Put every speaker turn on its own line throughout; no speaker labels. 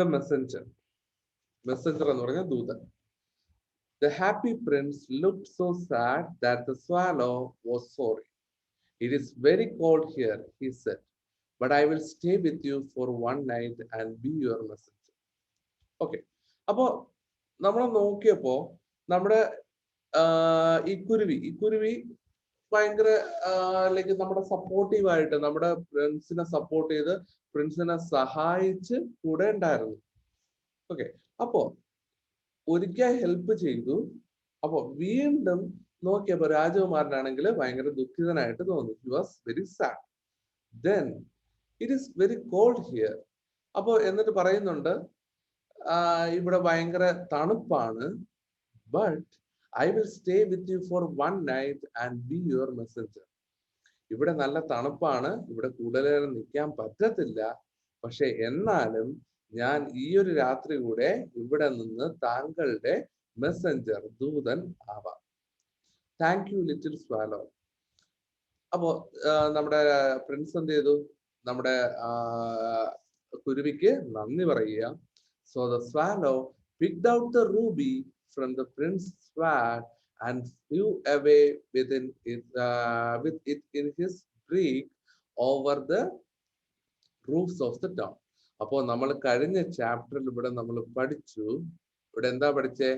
the messenger. Messenger എന്ന് പറഞ്ഞ ദൂതൻ. The happy prince looked so sad that the swallow was sorry. It is very cold here, he said, but I will stay with you for one night and be your messenger. Okay. അപ്പോ നമ്മൾ നോക്കിയപ്പോ നമ്മുടെ ഈ കുരുവി ഭയങ്കര like നമ്മുടെ supportive ആയിട്ട് നമ്മുടെ പ്രിൻസിനെ സപ്പോർട്ട് ചെയ്ത് പ്രിൻസിനെ സഹായിച്ച് കൂടെ ഉണ്ടായിരുന്നു. ഓക്കെ. അപ്പോ ഒരിക്കൽ ഹെൽപ്പ് ചെയ്തു. അപ്പൊ വീണ്ടും നോക്കിയപ്പോ രാജകുമാരനാണെങ്കിൽ ഭയങ്കര ദുഃഖിതനായിട്ട് തോന്നി. He was very sad. Then it is very cold here. അപ്പോ എന്നിട്ട് പറയുന്നുണ്ട് ഇവിടെ ഭയങ്കര തണുപ്പാണ്. But I will stay with you for one night and be your Messenger. ഇവിടെ നല്ല തണുപ്പാണ്, ഇവിടെ കൂടുതൽ നിൽക്കാൻ പറ്റത്തില്ല. പക്ഷെ എന്നാലും ഞാൻ ഈ ഒരു രാത്രി കൂടെ ഇവിടെ നിന്ന് താങ്കളുടെ മെസ്സഞ്ചർ ദൂതൻ ആവാം. Thank you little swallow. അപ്പോ നമ്മുടെ പ്രിൻസ് എന്ത് ചെയ്തു? നമ്മുടെ കുരുവിക്ക് നന്ദി പറയുക. So the swallow picked out the ruby from the prince's sword and flew away with it in his beak over the roofs of the town. അപ്പോ നമ്മൾ കഴിഞ്ഞ ചാപ്റ്ററിൽ ഇവിടെ നമ്മൾ പഠിച്ചു. ഇവിടെ എന്താ പഠിച്ചേ?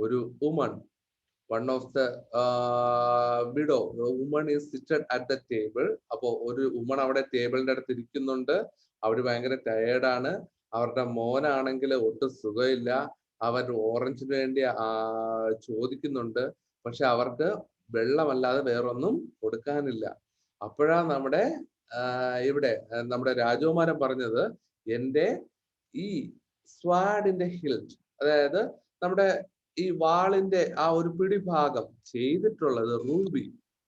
ഒരു woman, one of the widow, woman is സിറ്റഡ് at the table. അപ്പോ ഒരു വുമൺ അവിടെ ടേബിളിന്റെ അടുത്ത് ഇരിക്കുന്നുണ്ട്. അവര് ഭയങ്കര ടയേർഡാണ്. അവരുടെ മോനാണെങ്കിൽ ഒട്ടും സുഖമില്ല. അവർ ഓറഞ്ചിന് വേണ്ടി ചോദിക്കുന്നുണ്ട്. പക്ഷെ അവർക്ക് വെള്ളമല്ലാതെ വേറൊന്നും കൊടുക്കാനില്ല. അപ്പോഴാ നമ്മുടെ ഇവിടെ നമ്മുടെ രാജകുമാരൻ പറഞ്ഞത്, എന്റെ ഈ സ്വാഡിന്റെ ഹിൽറ്റ്, അതായത് നമ്മുടെ ഈ വാളിന്റെ ആ ഒരു പിടിഭാഗം ചെയ്തിട്ടുള്ളത് റൂബി,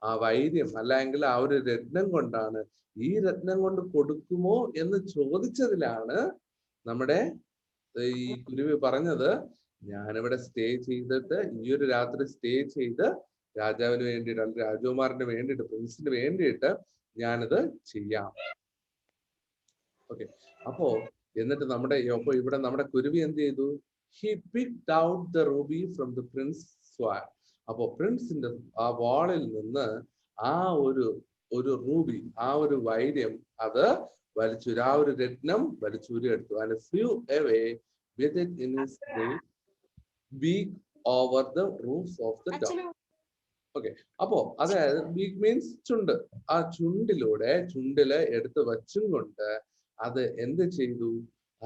ആ വൈര്യം അല്ലെങ്കിൽ ആ ഒരു രത്നം കൊണ്ടാണ്. ഈ രത്നം കൊണ്ട് കൊടുക്കുമോ എന്ന് ചോദിച്ചതിലാണ് നമ്മുടെ ഈ കുരുവി പറഞ്ഞത്, ഞാനിവിടെ സ്റ്റേ ചെയ്തിട്ട് ഈ ഒരു രാത്രി സ്റ്റേ ചെയ്ത് രാജാവിന് വേണ്ടിയിട്ട് അല്ലെങ്കിൽ രാജകുമാരന് വേണ്ടിയിട്ട് പ്രിൻസിന് വേണ്ടിയിട്ട് ഞാനിത് ചെയ്യാം. ഓക്കെ. അപ്പോ എന്നിട്ട് ഇവിടെ നമ്മുടെ കുരുവി എന്ത് ചെയ്തു? He picked out the ruby from the prince sword. അപ്പോ പ്രിൻസിന്റെ ആ വാളിൽ നിന്ന് ആ ഒരു റൂബി, ആ ഒരു വൈര്യം അത് വലിച്ചൂരി, ആ ഒരു രത്നം വലിച്ചൂരി എടുത്തു. And flew away with it in his beak over the roofs of the town. Okay. അപ്പോ അതായത് ബീക്ക് മീൻസ് ചുണ്ട്. ആ ചുണ്ടില് എടുത്ത് വച്ചും കൊണ്ട് അത് എന്ത് ചെയ്തു?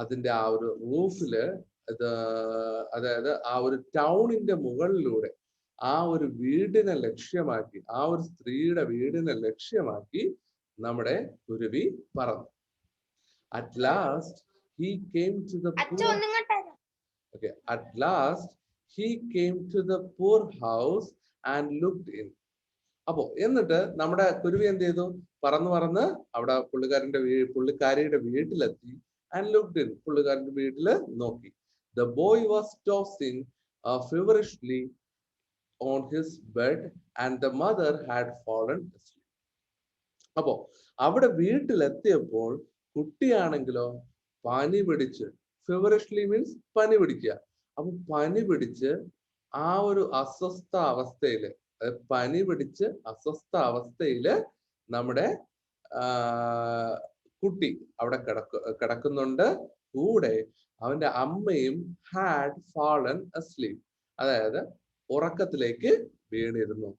അതിന്റെ ആ ഒരു റൂഫില് അതായത് ആ ഒരു ടൗണിന്റെ മുകളിലൂടെ ആ ഒരു വീടിനെ ലക്ഷ്യമാക്കി, ആ ഒരു സ്ത്രീയുടെ വീടിനെ ലക്ഷ്യമാക്കി നമ്മുടെ കുരുവി പറന്നു. At last he came to the poor. Okay. At last he came to the poor house and looked in. അപ്പോ എന്നിട്ട് നമ്മുടെ കുരുവി എന്ത് ചെയ്തു? പറന്ന് അവിടെ പുള്ളിക്കാരിയുടെ വീട്ടിലെത്തി. ആൻഡ് ലുക്ക്ഡ് ഇൻ, പുള്ളിക്കാരന്റെ വീട്ടില് നോക്കി. The boy was tossing feverishly on his bed and the mother had fallen asleep. അപ്പോ അവിടെ വീട്ടിലെത്തിയപ്പോൾ കുട്ടിയാണെങ്കിലോ പനി പിടിച്ച്, ഫെവറിഷ്ലി മീൻസ് പനി പിടിക്കുക. അപ്പൊ പനി പിടിച്ച് ആ ഒരു അസ്വസ്ഥ അവസ്ഥയില്, പനി പിടിച്ച് അസ്വസ്ഥ അവസ്ഥയില് നമ്മുടെ കുട്ടി അവിടെ കിടക്കുന്നുണ്ട്. കൂടെ അവന്റെ അമ്മയും ഹാഡ് ഫാളൻ അസ്ലീപ്, അതായത് ഉറക്കത്തിലേക്ക് വീണിരുന്നു.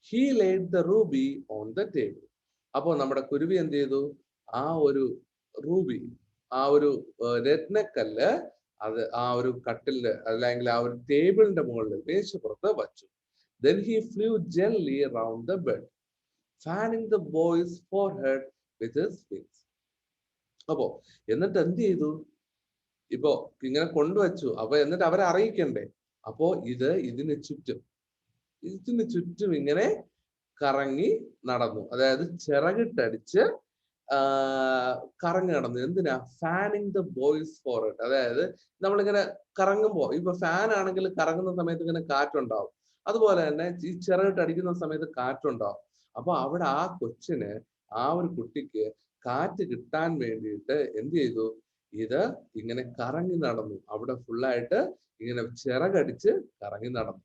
He laid the ruby on the table. അപ്പോ നമ്മുടെ കുരുവി എന്ത് ചെയ്തു? ആ ഒരു റൂബി, ആ ഒരു രത്നക്കല്ല് അത് ആ ഒരു കട്ടിലില് അല്ലെങ്കിൽ ആ ഒരു ടേബിളിന്റെ മുകളിൽ മേശപ്പുറത്ത് വച്ചു. Then he flew gently around the bed, fanning the boy's forehead with his wings. അപ്പോ എന്നിട്ട് എന്ത് ചെയ്തു? ഇപ്പോ ഇങ്ങനെ കൊണ്ടുവച്ചു. അപ്പൊ എന്നിട്ട് അവരെ അറിയിക്കണ്ടേ? അപ്പോ ഇതിന് ചുറ്റും ഇങ്ങനെ കറങ്ങി നടന്നു. അതായത് ചിറകിട്ടടിച്ച് കറങ്ങി നടന്നു. എന്തിനാ? Fanning the boys forehead. അതായത് നമ്മളിങ്ങനെ കറങ്ങുമ്പോ, ഇപ്പൊ ഫാൻ ആണെങ്കിൽ കറങ്ങുന്ന സമയത്ത് ഇങ്ങനെ കാറ്റുണ്ടാവും. അതുപോലെ തന്നെ ഈ ചിറകിട്ട് അടിക്കുന്ന സമയത്ത് കാറ്റുണ്ടാവും. അപ്പൊ അവിടെ ആ കൊച്ചിന്, ആ ഒരു കുട്ടിക്ക് കാറ്റ് കിട്ടാൻ വേണ്ടിയിട്ട് എന്ത് ചെയ്തു? ഇത് ഇങ്ങനെ കറങ്ങി നടന്നു. അവിടെ ഫുള്ളായിട്ട് ഇങ്ങനെ ചിറകടിച്ച് കറങ്ങി നടന്നു.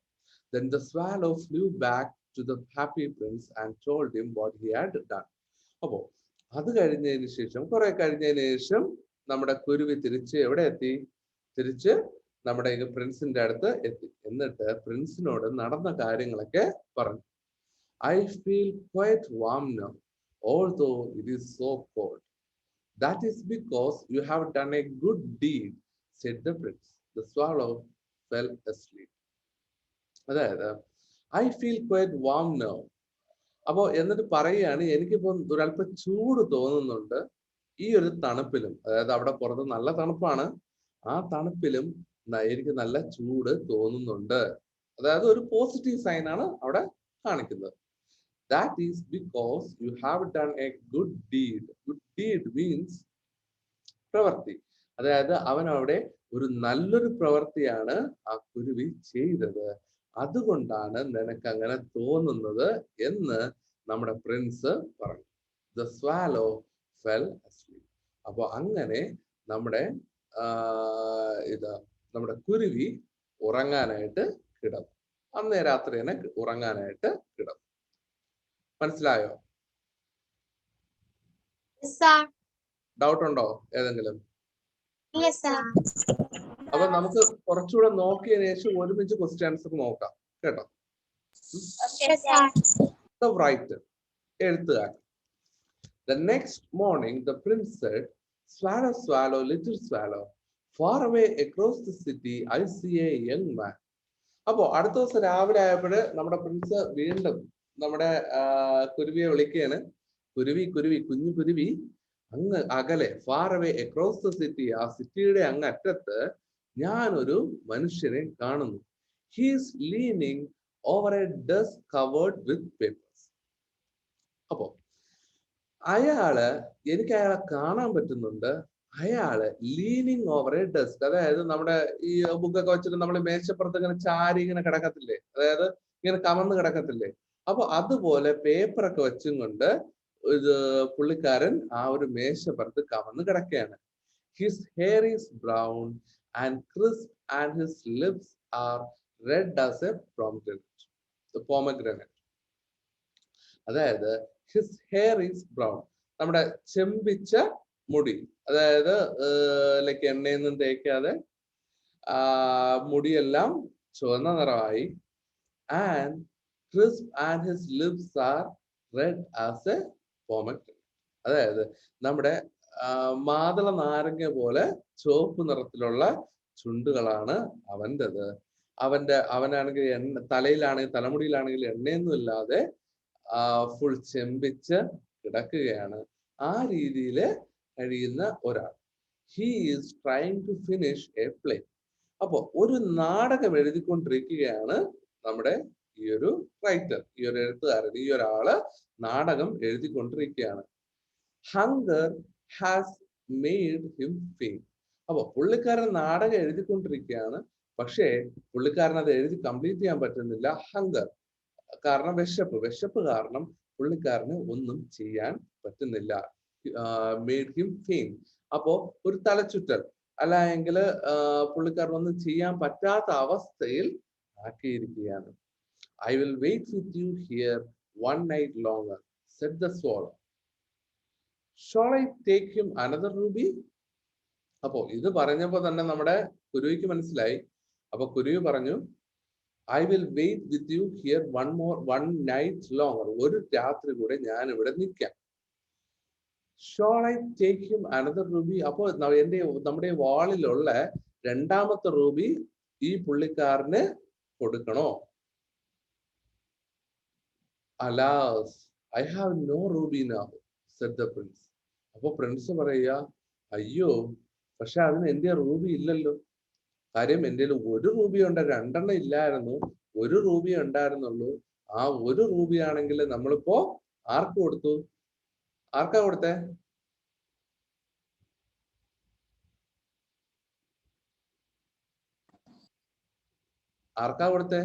Then the swallow flew back to the happy prince and told him what he had done. അപ്പോ അത് കഴിഞ്ഞതിന് ശേഷം, കുറെ കഴിഞ്ഞതിന് ശേഷം നമ്മുടെ കുരുവി തിരിച്ച് എവിടെ എത്തി? തിരിച്ച് നമ്മുടെ പ്രിൻസിന്റെ അടുത്ത് എത്തി. എന്നിട്ട് പ്രിൻസിനോട് നടന്ന കാര്യങ്ങളൊക്കെ പറഞ്ഞു. I feel quite warm now, although it is so cold. That is because you have done a good deed, said the prince. The swallow fell asleep. അതായത് I feel quite warm now. അപ്പോ എന്നിട്ട് പറയുകയാണ്, എനിക്കിപ്പോ ഒരല്പം ചൂട് തോന്നുന്നുണ്ട് ഈ ഒരു തണുപ്പിലും. അതായത് അവിടെ പുറത്ത് നല്ല തണുപ്പാണ്, ആ തണുപ്പിലും എനിക്ക് നല്ല ചൂട് തോന്നുന്നുണ്ട്. അതായത് ഒരു പോസിറ്റീവ് സൈൻ ആണ് അവിടെ കാണിക്കുന്നത്. That is because you have done A good deed. Good deed means പ്രവൃത്തി. അതായത് അവൻ അവിടെ ഒരു നല്ലൊരു പ്രവൃത്തിയാണ് ആ കുരുവി ചെയ്തത്, അതുകൊണ്ടാണ് നിനക്ക് അങ്ങനെ തോന്നുന്നത് എന്ന് നമ്മുടെ പ്രിൻസ് പറഞ്ഞു. The swallow fell asleep. അപ്പൊ അങ്ങനെ നമ്മുടെ നമ്മുടെ കുരുവി ഉറങ്ങാനായിട്ട് കിടന്നു. അന്നേ രാത്രി തന്നെ ഉറങ്ങാനായിട്ട് കിടന്നു. മനസ്സിലായോ? ഡൗട്ട് ഉണ്ടോ ഏതെങ്കിലും? അപ്പൊ നമുക്ക് കുറച്ചുകൂടെ നോക്കിയതിനു ശേഷം ഒരുമിച്ച് ക്വസ്റ്റ്യൻസ് നോക്കാം കേട്ടോ. റൈറ്റ്, എഴുത്തുകാരൻ. The next morning the prince said, swallow, swallow, little swallow, far away across the city I see a young man. അപ്പോ അടുത്ത ദിവസം രാവിലെ ആയപ്പോഴ് നമ്മുടെ പ്രിൻസ് വീണ്ടും നമ്മുടെ കുരുവിയെ വിളിക്കുകയാണ്. കുരുവി, കുരുവി, കുഞ്ഞു കുരുവി, അങ്ങ് അകലെ, far away across the city, ആ സിറ്റിയുടെ അങ്ങ് അറ്റത്ത് ഞാനൊരു മനുഷ്യനെ കാണുന്നു. He is leaning over A desk covered with papers. അപ്പോ എനിക്ക് അയാളെ കാണാൻ പറ്റുന്നുണ്ട്. അയാള് ലീനിങ് ഓവർ എ ഡെസ്ക്, അതായത് നമ്മുടെ ഈ ബുക്കൊക്കെ വെച്ചിട്ട് നമ്മൾ മേശപ്പുറത്ത് ഇങ്ങനെ ചാരി ഇങ്ങനെ കിടക്കത്തില്ലേ, അതായത് ഇങ്ങനെ കമന്ന് കിടക്കത്തില്ലേ, അപ്പൊ അതുപോലെ പേപ്പറൊക്കെ വെച്ചും കൊണ്ട് ഇത് പുള്ളിക്കാരൻ ആ ഒരു മേശപ്പുറത്ത് കമന്ന് കിടക്കുകയാണ്. His hair is brown and crisp and his lips are red as a pomegranate. അതായത് ഹിസ് ഹെയർ ഈസ് ബ്രൗൺ, നമ്മുടെ ചെമ്പിച്ച മുടി, അതായത് ലൈക്ക് എണ്ണയൊന്നും തേക്കാതെ മുടിയെല്ലാം ചുവന്ന നിറമായി. And crisp and his lips are red as a pomegranate. അതായത് നമ്മുടെ മാതള നാരങ്ങ പോലെ ചുവപ്പ് നിറത്തിലുള്ള ചുണ്ടുകളാണ് അവൻ്റെത്. അവനാണെങ്കിൽ തലയിലാണെങ്കിൽ തലമുടിയിലാണെങ്കിൽ എണ്ണയൊന്നും ഇല്ലാതെ ഫുൾ ചെമ്പിച്ച് കിടക്കുകയാണ്. ആ രീതിയിൽ കഴിയുന്ന ഒരാൾ. He is trying to finish a play. അപ്പോ ഒരു നാടകം എഴുതിക്കൊണ്ടിരിക്കുകയാണ് നമ്മുടെ ഈ ഒരു റൈറ്റർ, ഈ ഒരു എഴുത്തുകാരൻ, ഈ ഒരാള് നാടകം എഴുതിക്കൊണ്ടിരിക്കുകയാണ്. Hunger has made him fame. അപ്പൊ പുള്ളിക്കാരൻ നാടകം എഴുതിക്കൊണ്ടിരിക്കുകയാണ്, പക്ഷേ പുള്ളിക്കാരൻ അത് എഴുതി കംപ്ലീറ്റ് ചെയ്യാൻ പറ്റുന്നില്ല. ഹങ്കർ കാരണം വിശപ്പ് കാരണം പുള്ളിക്കാരന് ഒന്നും ചെയ്യാൻ പറ്റുന്നില്ല. Made him fame. അപ്പോ ഒരു തലച്ചുറ്റൽ, അല്ലെങ്കിൽ പുള്ളിക്കാരൻ ഒന്നും ചെയ്യാൻ പറ്റാത്ത അവസ്ഥയിൽ ആക്കിയിരിക്കുകയാണ്. I will wait with you here one night longer, said the swallow. Shall I take him another ruby? അപ്പോ ഇത് പറഞ്ഞപ്പോ തന്നെ നമ്മുടെ കുരുവിക്ക് മനസ്സിലായി. അപ്പൊ കുരുവി പറഞ്ഞു, I will wait with you here one night longer. ഒരു രാത്രി കൂടെ ഞാൻ ഇവിടെ നിൽക്കാം. Shall I take him another ruby? അപ്പോ നമ്മുടെ വാളിലുള്ള രണ്ടാമത്തെ റൂബി ഈ പുള്ളിക്കാരന് കൊടുക്കണോ? Alas, I have no ruby now, said the prince. അപ്പൊ പ്രിൻസ് പറയുക, അയ്യോ, പക്ഷെ അതിന് എന്റെ റൂബി ഇല്ലല്ലോ. കാര്യം എന്റെ ഒരു റൂബി ഉണ്ട്, രണ്ടെണ്ണം ഇല്ലായിരുന്നു, ഒരു റൂബി ഉണ്ടായിരുന്നുള്ളൂ. ആ ഒരു റൂബി ആണെങ്കിൽ നമ്മളിപ്പോ ആർക്ക് കൊടുത്തു? ആർക്കാ കൊടുത്തേ? ആർക്കാ കൊടുത്തേ?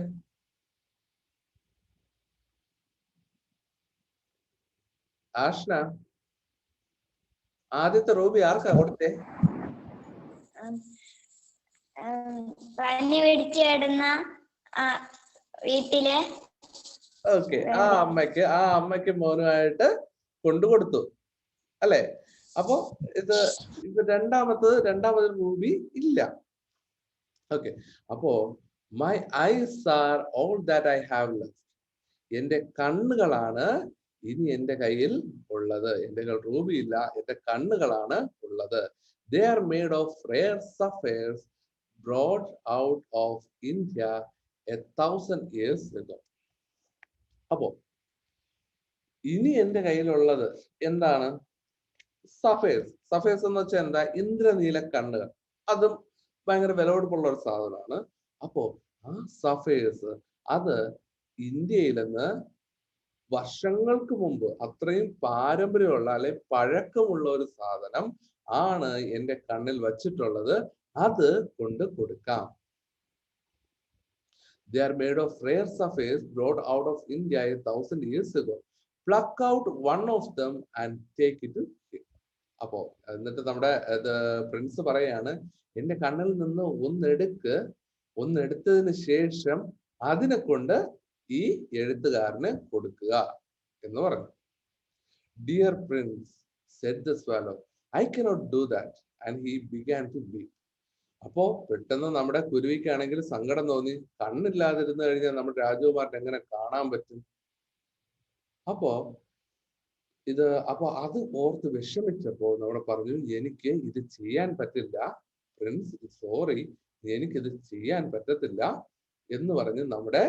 ആഷ്ന, ആദ്യത്തെ റൂബി ആർക്കാ കൊടുത്തേ?
പനി പിടിച്ചു കിടന്ന വീട്ടിലെ
ഓക്കെ, ആ അമ്മയ്ക്ക് മോനുമായിട്ട് കൊണ്ടുകൊടുത്തു അല്ലെ? അപ്പൊ ഇത് രണ്ടാമത് റൂബി ഇല്ല. ഓക്കെ, അപ്പോ my eyes are all that I have left. എന്റെ കണ്ണുകളാണ് ഇനി എന്റെ കയ്യിൽ ഉള്ളത്. എന്റെ കയ്യിൽ റൂബി ഇല്ല, എന്റെ കണ്ണുകളാണ് ഉള്ളത്. They are made of rare sapphires brought out of India 1,000 years ago. അപ്പോ ഇനി എന്റെ കയ്യിലുള്ളത് എന്താണ്? സഫേഴ്സ് എന്ന് വെച്ചാൽ എന്താ? ഇന്ദ്രനീല കണ്ണുകൾ. അതും ഭയങ്കര വിലപിടിപ്പുള്ള ഒരു സാധനമാണ്. അപ്പോ ആ സഫേഴ്സ് അത് ഇന്ത്യയിൽ നിന്ന് വർഷങ്ങൾക്ക് മുമ്പ് അത്രയും പാരമ്പര്യമുള്ള അല്ലെ പഴക്കമുള്ള ഒരു സാധനം ആണ് എന്റെ കണ്ണിൽ വച്ചിട്ടുള്ളത്. അത് കൊണ്ട് കൊടുക്കാം. They are made of rare sapphires brought out of India 1,000 years ago. Pluck out one of them and take it to him. അപ്പോ എന്നിട്ട് നമ്മുടെ പ്രിൻസ് പറയാണ്, എന്റെ കണ്ണിൽ നിന്ന് ഒന്നെടുത്തതിന് ശേഷം അതിനെ കൊണ്ട് ഈ എഴുത്തുകാരന് കൊടുക്കുക എന്ന് പറഞ്ഞു. Dear Prince, said the swallow, I cannot do that. And he began to weep. അപ്പോ പെട്ടെന്ന് നമ്മുടെ കുരുവിക്കാണെങ്കിൽ സങ്കടം തോന്നി. കണ്ണില്ലാതിരുന്നു കഴിഞ്ഞാൽ നമ്മുടെ രാജകുമാരൻ എങ്ങനെ കാണാൻ പറ്റും? അപ്പോ അത് ഓർത്ത് വിഷമിച്ചപ്പോ നമ്മുടെ പറഞ്ഞു, എനിക്ക് ഇത് ചെയ്യാൻ പറ്റില്ല പ്രിൻസ്, സോറി, എനിക്കിത് ചെയ്യാൻ പറ്റത്തില്ല എന്ന് പറഞ്ഞ് നമ്മുടെ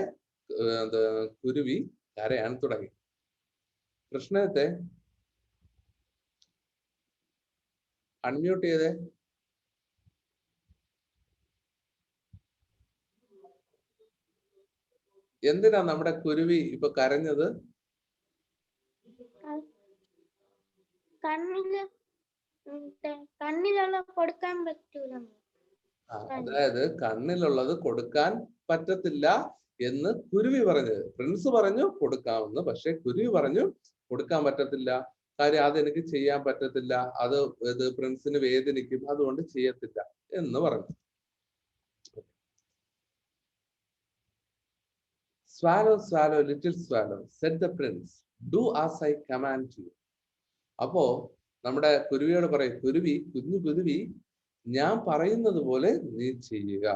കുരുവി കരയാൻ തുടങ്ങി. കൃഷ്ണത്തെ അൺമ്യൂട്ട് ചെയ്തേ. എന്തിനാ നമ്മുടെ കുരുവി ഇപ്പൊ കരഞ്ഞത്?
കൊടുക്കാൻ പറ്റൂല.
അതായത് കണ്ണിലുള്ളത് കൊടുക്കാൻ പറ്റത്തില്ല എന്ന് കുരുവി പറഞ്ഞത്. പ്രിൻസ് പറഞ്ഞു കൊടുക്കാമെന്ന്, പക്ഷെ കുരുവി പറഞ്ഞു കൊടുക്കാൻ പറ്റത്തില്ല. കാര്യം അതെനിക്ക് ചെയ്യാൻ പറ്റത്തില്ല, അത് പ്രിൻസിന് വേദനിക്കും, അതുകൊണ്ട് ചെയ്യത്തില്ല എന്ന് പറഞ്ഞു. Swallow, swallow, little swallow, said the prince, do as I command you. അപ്പോ നമ്മുടെ കുരുവിയോട് പറയും, കുഞ്ഞു കുരുവി, ഞാൻ പറയുന്നത് പോലെ നീ ചെയ്യുക.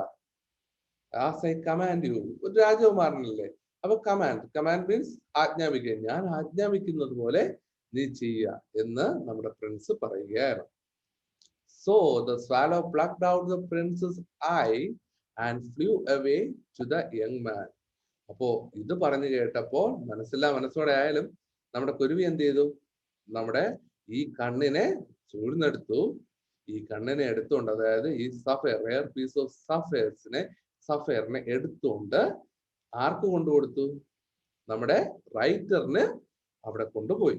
As I command you, ഒരു രാജകുമാരനല്ലേ, അപ്പൊ കമാൻഡ് മീൻസ് ആജ്ഞാപിക്കുക. ഞാൻ ആജ്ഞാപിക്കുന്നത് പോലെ നീ ചെയ്യുക എന്ന് നമ്മുടെ പ്രിൻസ് പറയുകയാണ്. So the swallow plucked out the prince's eye and flew away to the young man. അപ്പോ ഇത് പറഞ്ഞു കേട്ടപ്പോൾ മനസ്സോടെ ആയാലും നമ്മുടെ കുരുവി എന്ത് ചെയ്തു? നമ്മുടെ ഈ കണ്ണിനെ ചൂഴ്ന്നെടുത്തു. ഈ കണ്ണിനെ എടുത്തുകൊണ്ട്, അതായത് ഈ റെയർ പീസ് ഓഫ് സഫയറിനെ എടുത്തുകൊണ്ട് ആർക്ക് കൊണ്ടുകൊടുത്തു? നമ്മുടെ റൈറ്ററിന് അവിടെ കൊണ്ടുപോയി.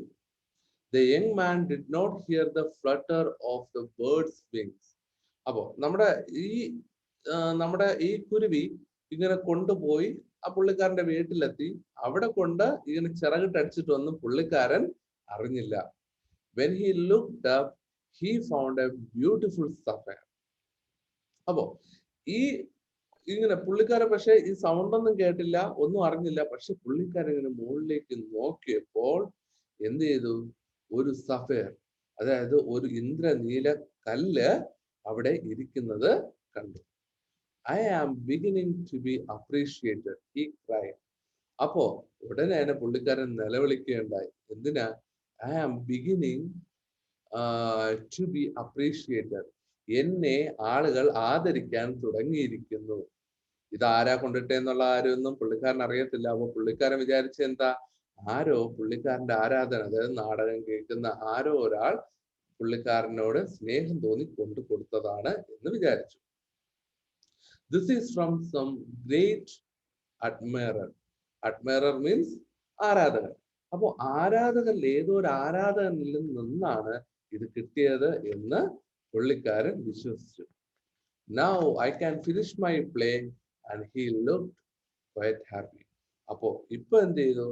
The young man did not hear the flutter of the bird's wings. അപ്പോ നമ്മുടെ ഈ കുരുവി ഇങ്ങനെ കൊണ്ടുപോയി ആ പുള്ളിക്കാരന്റെ വീട്ടിലെത്തി. അവിടെ കൊണ്ട് ഇങ്ങനെ ചിറകിട്ടടിച്ചിട്ടൊന്നും പുള്ളിക്കാരൻ അറിഞ്ഞില്ല. When he looked up, he found a beautiful sapphire. അപ്പോ ഇങ്ങനെ പുള്ളിക്കാരൻ പക്ഷെ ഈ സൗണ്ട് ഒന്നും കേട്ടില്ല, ഒന്നും അറിഞ്ഞില്ല. പക്ഷെ പുള്ളിക്കാരൻ ഇങ്ങനെ മുകളിലേക്ക് നോക്കിയപ്പോൾ എന്ത് ചെയ്തു? ഒരു സഫയർ, അതായത് ഒരു ഇന്ദ്രനീല കല്ല് അവിടെ ഇരിക്കുന്നത് കണ്ടു. I am beginning to be appreciated, he cried. അപ്പോ ഉടനെ തന്നെ പുള്ളിക്കാരൻ നിലവിളിക്കുകയുണ്ടായി. എന്തിനാ? I am beginning to be appreciated. എന്നെ ആളുകൾ ആദരിക്കാൻ തുടങ്ങിയിരിക്കുന്നു. ഇതാരാ കൊണ്ടിട്ടെന്നുള്ള ആരൊന്നും പുള്ളിക്കാരൻ അറിയത്തില്ല. അപ്പൊ പുള്ളിക്കാരൻ വിചാരിച്ച എന്താ? പുള്ളിക്കാരന്റെ ആരാധന, അതായത് നാടകം കേൾക്കുന്ന ഒരാൾ പുള്ളിക്കാരനോട് സ്നേഹം തോന്നി കൊണ്ടു കൊടുത്തതാണ് എന്ന് വിചാരിച്ചു. This is from some great admirer. Admirer means ആരാധകൻ. അപ്പോ ഏതോ ഒരു ആരാധകനിൽ നിന്നാണ് ഇത് കിട്ടിയത് എന്ന് പുള്ളിക്കാരൻ വിശ്വസിച്ചു. Now I can finish my play and he looked quite happy. അപ്പോ ഇപ്പൊ എന്ത് ചെയ്തു?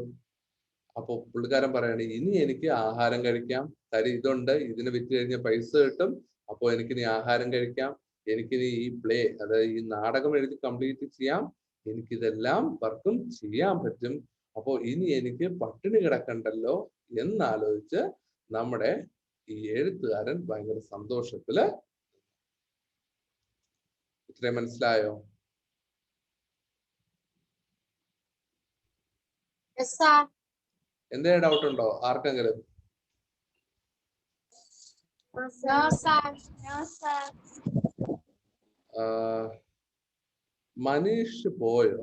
അപ്പോ പുള്ളിക്കാരൻ പറയാണ്, ഇനി എനിക്ക് ആഹാരം കഴിക്കാം. കാര്യം ഇതുണ്ട്, ഇതിന് വിറ്റ് കഴിഞ്ഞ പൈസ കിട്ടും. അപ്പോ എനിക്കിനി ആഹാരം കഴിക്കാം. എനിക്കിനി ഈ പ്ലേ, അതായത് ഈ നാടകം എഴുതി കംപ്ലീറ്റ് ചെയ്യാം, എനിക്കിതെല്ലാം വർക്കും ചെയ്യാൻ പറ്റും. അപ്പോൾ ഇനി എനിക്ക് പട്ടിണി കിടക്കണ്ടല്ലോ എന്നാലോചിച്ച് നമ്മുടെ ഈ എഴുത്തുകാരൻ ഭയങ്കര സന്തോഷത്തില്. ഇത്രയും മനസ്സിലായോ? എന്തേ ഡൗട്ട് ഉണ്ടോ ആർക്കെങ്കിലും? മനീഷ് പോയോ?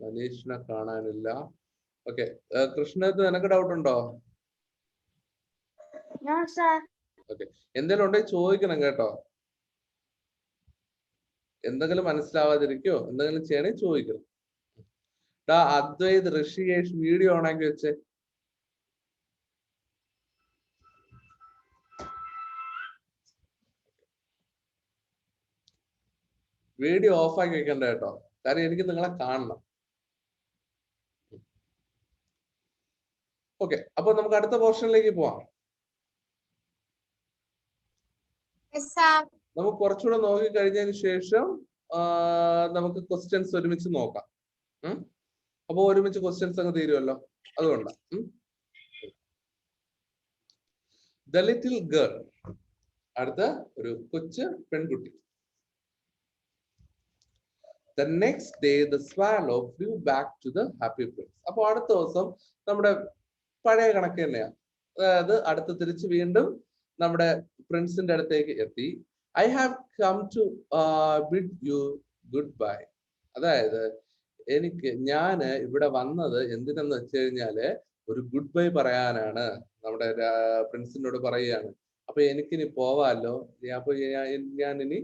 മനീഷിനെ കാണാനില്ല. ഓക്കെ, കൃഷ്ണത്ത് നിനക്ക് ഡൗട്ട് ഉണ്ടോ? ഓക്കെ, എന്തെങ്കിലും ഉണ്ടെങ്കിൽ ചോദിക്കണം കേട്ടോ. എന്തെങ്കിലും മനസ്സിലാവാതിരിക്കോ എന്തെങ്കിലും ചെയ്യണേ ചോദിക്കണം. അദ്വൈത് ഋഷികേഷ് വീഡിയോ ഓണാക്കി വെച്ചേ. വീഡിയോ ഓഫാക്കി വെക്കണ്ട കേട്ടോ, കാരണം എനിക്ക് നിങ്ങളെ കാണണം. ഓക്കെ, അപ്പൊ നമുക്ക് അടുത്ത പോർഷനിലേക്ക് പോവാം. നമുക്ക് കുറച്ചുകൂടെ നോക്കി കഴിഞ്ഞതിന് ശേഷം നമുക്ക് ക്വസ്റ്റ്യൻസ് ഒരുമിച്ച് നോക്കാം. അപ്പൊ ഒരുമിച്ച് ക്വസ്റ്റ്യൻസ് അങ്ങ് തീരുമല്ലോ, അതുകൊണ്ടാ. ദ ലിറ്റിൽ ഗേൾ, അടുത്ത ഒരു കൊച്ചു പെൺകുട്ടി. The next day the swallow flew back to the happy prince. അപ്പൊ അടുത്ത ദിവസം നമ്മുടെ പഴയ കണക്ക് തന്നെയാണ്, അതായത് അടുത്ത തിരിച്ച് വീണ്ടും നമ്മുടെ പ്രിൻസിന്റെ അടുത്തേക്ക് എത്തി. I have come to bid you goodbye. അതായത് ഞാൻ ഇവിടെ വന്നത് എന്തിനെന്ന് വെച്ച് കഴിഞ്ഞാല് ഒരു ഗുഡ് ബൈ പറയാനാണ്. നമ്മുടെ പ്രിൻസിനോട് പറയുകയാണ്. അപ്പൊ എനിക്കിനി പോവാല്ലോ, അപ്പൊ ഞാൻ ഇനി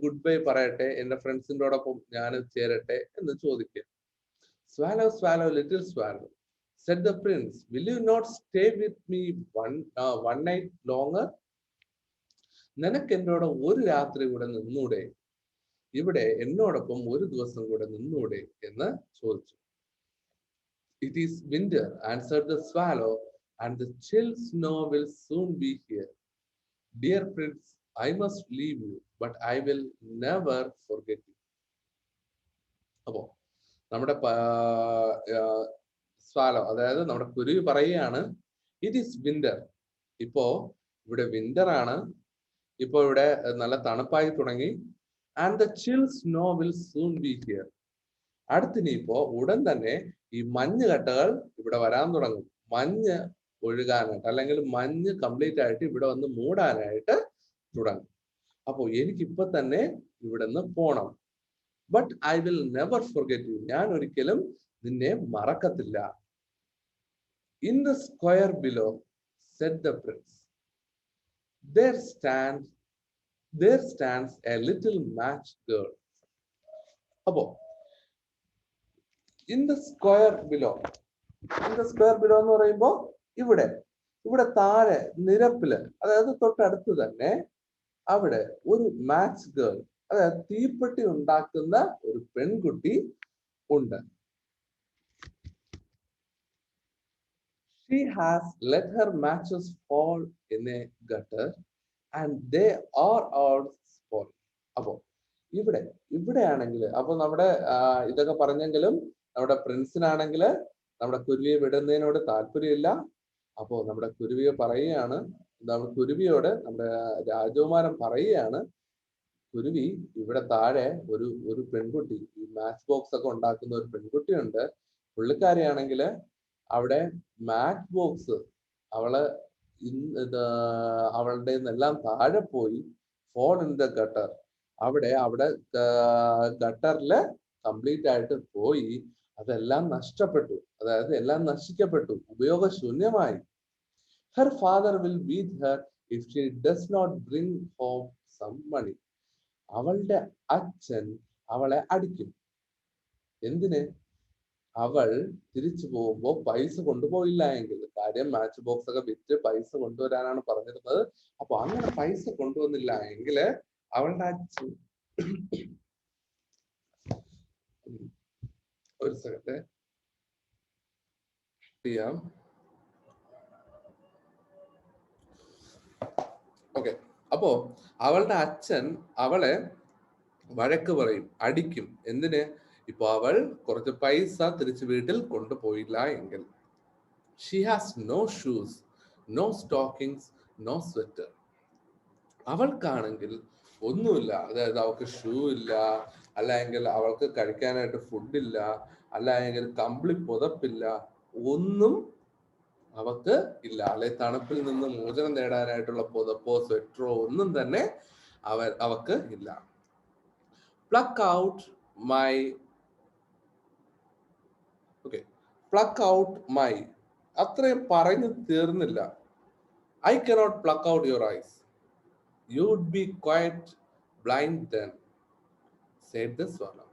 ഗുഡ് ബൈ പറയട്ടെ, എന്റെ ഫ്രണ്ട്സിനോടൊപ്പം ഞാൻ ചേരട്ടെ എന്ന് ചോദിക്കുക. Swallow, swallow, little swallow, said the prince, will you not stay with me one night longer? നിനക്ക് എന്നോട് ഒരു രാത്രി കൂടെ നിന്നൂടെ, ഇവിടെ എന്നോടൊപ്പം ഒരു ദിവസം കൂടെ നിന്നൂടെ എന്ന് ചോദിച്ചു. It is winter, answered the swallow, and the chill snow will soon be here. Dear prince, I must leave you, but I will never forget you. അപ്പോ നമ്മുടെ സ്വാലോ, അതായത് നമ്മുടെ കുരുവി പറയുകയാണ്, ഇറ്റ് ഈസ് വിന്റർ. ഇപ്പോ ഇവിടെ വിന്റർ ആണ്, ഇപ്പോ ഇവിടെ നല്ല തണുപ്പായി തുടങ്ങി. And the chill snow will soon be here. അടുത്തിനിപ്പോ ഉടൻ തന്നെ ഈ മഞ്ഞ് കട്ടകൾ ഇവിടെ വരാൻ തുടങ്ങും. മഞ്ഞ് ഒഴുകാനായിട്ട്, അല്ലെങ്കിൽ മഞ്ഞ് കംപ്ലീറ്റ് ആയിട്ട് ഇവിടെ വന്ന് മൂടാനായിട്ട് തുടങ്ങും. അപ്പോ എനിക്കിപ്പോ തന്നെ ഇവിടെ നിന്ന് പോണം. But I will never forget you, ഞാൻ ഒരിക്കലും നിന്നെ മറക്കത്തില്ല. In the square below, said the prince, there stands a little match girl. അപ്പോ in the square below എന്ന് പറയുമ്പോ ഇവിടെ താഴെ നിരപ്പില്, അതായത് തൊട്ടടുത്ത് തന്നെ അവിടെ ഒരു മാച്ച് ഗേൾ, അതായത് തീപ്പെട്ടി ഉണ്ടാക്കുന്ന ഒരു പെൺകുട്ടി ഉണ്ട്. She has let her matches fall in a gutter and they are all spoiled. അപ്പോ ഇവിടെയാണെങ്കിൽ, അപ്പൊ നമ്മുടെ ഇതൊക്കെ പറഞ്ഞെങ്കിലും നമ്മുടെ പ്രിൻസിനാണെങ്കിൽ നമ്മുടെ കുരുവിയെ വിടുന്നതിനോട് താല്പര്യമില്ല. അപ്പോ നമ്മുടെ കുരുവിയെ പറയുകയാണ്, കുരുവിയോട് നമ്മുടെ രാജകുമാരൻ പറയുകയാണ്, കുരുവി, ഇവിടെ താഴെ ഒരു പെൺകുട്ടി, ഈ മാച്ച് ബോക്സ് ഒക്കെ ഉണ്ടാക്കുന്ന ഒരു പെൺകുട്ടിയുണ്ട്. പുള്ളിക്കാരിയാണെങ്കിൽ അവിടെ മാച്ച് ബോക്സ് അവളുടെ എല്ലാം താഴെ പോയി, ഫോൾ ഇൻ ദ ഗട്ടർ, അവിടെ ഗട്ടറില് കംപ്ലീറ്റ് ആയിട്ട് പോയി, അതെല്ലാം നഷ്ടപ്പെട്ടു, അതായത് എല്ലാം നശിക്കപ്പെട്ടു, ഉപയോഗശൂന്യമായി. Her father will beat her if she does not bring home some money. അവളുടെ അച്ഛൻ അവളെ അടിക്കും. എന്തിന്? അവൾ തിരിച്ചു പോകുമ്പോ പൈസ കൊണ്ടുപോയില്ല എങ്കിൽ. കാര്യം മാച്ച് ബോക്സ് ഒക്കെ വിറ്റ് പൈസ കൊണ്ടുവരാനാണ് പറഞ്ഞിരുന്നത്. അപ്പൊ അങ്ങനെ പൈസ കൊണ്ടുവന്നില്ല എങ്കിൽ അവളുടെ അച്ഛൻ, ഒരു സെക്കൻഡ് ചെയ്യാം. ഓക്കെ. അപ്പോ അവളുടെ അച്ഛൻ അവളെ വഴക്ക് പറയും, അടിക്കും. എന്തിന്? ഇപ്പൊ അവൾ കുറച്ച് പൈസ തിരിച്ച് വീട്ടിൽ കൊണ്ടുപോയില്ല എങ്കിൽ. She has no shoes, no stockings, no sweater. അവൾക്കാണെങ്കിൽ ഒന്നുമില്ല. അതായത് അവൾക്ക് ഷൂ ഇല്ല, അല്ലെങ്കിൽ അവൾക്ക് കഴിക്കാനായിട്ട് ഫുഡില്ല, അല്ലെങ്കിൽ കമ്പിളി പുതപ്പില്ല, ഒന്നും അവക്ക് ഇല്ല. അല്ലെ തണുപ്പിൽ നിന്ന് മോചനം നേടാനായിട്ടുള്ള പുതപ്പോ സ്വെറ്ററോ ഒന്നും തന്നെ അവക്ക് ഇല്ല. Pluck out my pluck out my അത്രയും പറഞ്ഞു തീർന്നില്ല. I cannot pluck out your eyes, you would be quite blind then, said the swallow.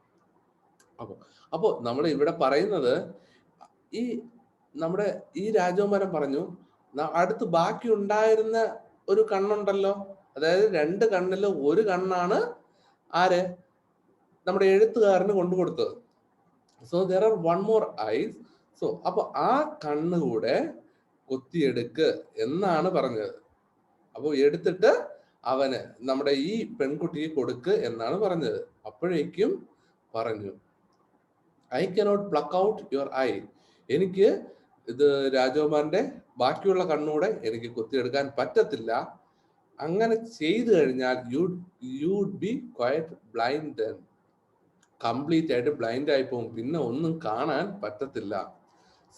അപ്പോ നമ്മൾ ഇവിടെ പറയുന്നത്, ഈ നമ്മുടെ ഈ രാജകുമാരൻ പറഞ്ഞു, അടുത്ത് ബാക്കി ഉണ്ടായിരുന്ന ഒരു കണ്ണുണ്ടല്ലോ, അതായത് 2 കണ്ണില് ഒരു കണ്ണാണ് ആര്, നമ്മുടെ എഴുത്തുകാരന് കൊണ്ടുകൊടുത്തത്. So there are one more eyes. So അപ്പൊ ആ കണ്ണുകൂടെ കൊത്തിയെടുക്ക് എന്നാണ് പറഞ്ഞത്. അപ്പൊ എടുത്തിട്ട് അവന് നമ്മുടെ ഈ പെൺകുട്ടിയെ കൊടുക്ക് എന്നാണ് പറഞ്ഞത്. അപ്പോഴേക്കും പറഞ്ഞു, I cannot pluck out your I, എനിക്ക് ഇത് രാജകുമാരന്റെ ബാക്കിയുള്ള കണ്ണൂടെ എനിക്ക് കൊത്തിയെടുക്കാൻ പറ്റത്തില്ല. അങ്ങനെ ചെയ്തു കഴിഞ്ഞാൽ you would be quite blind then, complete ആയിട്ട് ബ്ലൈൻഡ് ആയി പോകും, പിന്നെ ഒന്നും കാണാൻ പറ്റത്തില്ല.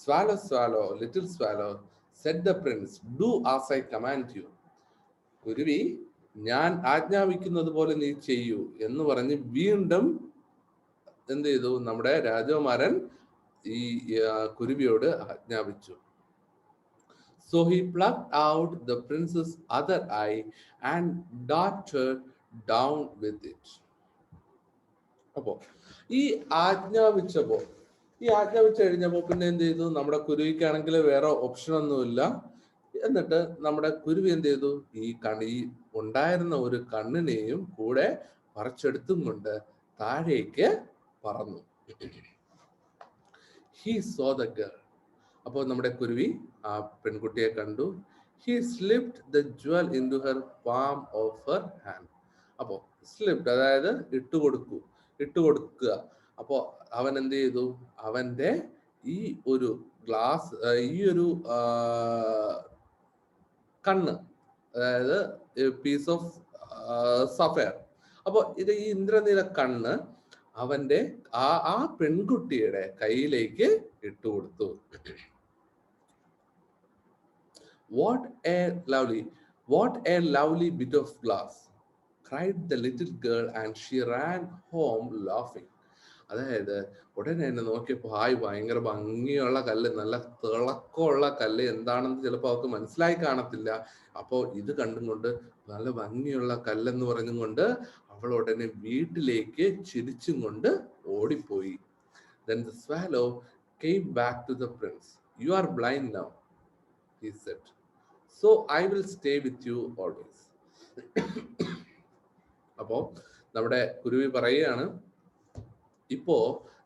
Swallow swallow little swallow said the prince, do as I command you. കുരുവി, ഞാൻ ആജ്ഞാപിക്കുന്നത് പോലെ നീ ചെയ്യൂ എന്ന് പറഞ്ഞ് വീണ്ടും എന്ത് ചെയ്തു, നമ്മുടെ രാജകുമാരൻ ഈ കുരുവിയോട് ആജ്ഞാപിച്ചു. So he plucked out the princess other eye and darted down with it. അപ്പോ ഈ ആജ്ഞാപിച്ചു കഴിഞ്ഞപ്പോ പിന്നെ എന്ത് ചെയ്തു, നമ്മുടെ കുരുവിക്കാണെങ്കിൽ വേറെ ഓപ്ഷൻ ഒന്നുമില്ല. എന്നിട്ട് നമ്മുടെ കുരുവി എന്ത് ചെയ്തു, ഈ ഉണ്ടായിരുന്ന ഒരു കണ്ണിനെയും കൂടെ പറിച്ചെടുത്തും കൊണ്ട് താഴേക്ക് പറന്നു. He saw the girl. അപ്പോൾ നമ്മുടെ കുരുവി ആ പെൺകുട്ടിയെ കണ്ടു. He slipped the jewel into her palm of her hand. അപ്പോ സ്ലിപ്ഡ് അതായത് ഇട്ടുകൊടുക്കുക. അപ്പോ അവൻ എന്ത് ചെയ്തു, അവന്റെ ഈ ഒരു ഗ്ലാസ്, ഈ ഒരു കണ്ണ്, അതായത് പീസ് ഓഫ് സഫയർ, അപ്പൊ ഇത് ഈ ഇന്ദ്രനീല കണ്ണ് അവന്റെ ആ പെൺകുട്ടിയുടെ കയ്യിലേക്ക് ഇട്ടുകൊടുത്തു. What a lovely bit of glass, cried the little girl and she ran home laughing. അതായത് ഉടനെ തന്നെ നോക്കിയപ്പോ, ഭയങ്കര ഭംഗിയുള്ള കല്ല്, നല്ല തിളക്കമുള്ള കല്ല്, എന്താണെന്ന് ചിലപ്പോൾ അവർക്ക് മനസ്സിലായി കാണത്തില്ല. അപ്പോ ഇത് കണ്ടും കൊണ്ട് നല്ല ഭംഗിയുള്ള കല്ലെന്ന് പറഞ്ഞും കൊണ്ട് അവൾ ഉടനെ വീട്ടിലേക്ക് ചിരിച്ചും കൊണ്ട് ഓടിപ്പോയി. Then the swallow came back to the prince. You are blind now, he said, so I will stay with you always. അപ്പോ നമ്മുടെ കുരുവി പറയുകയാണ്, ഇപ്പോ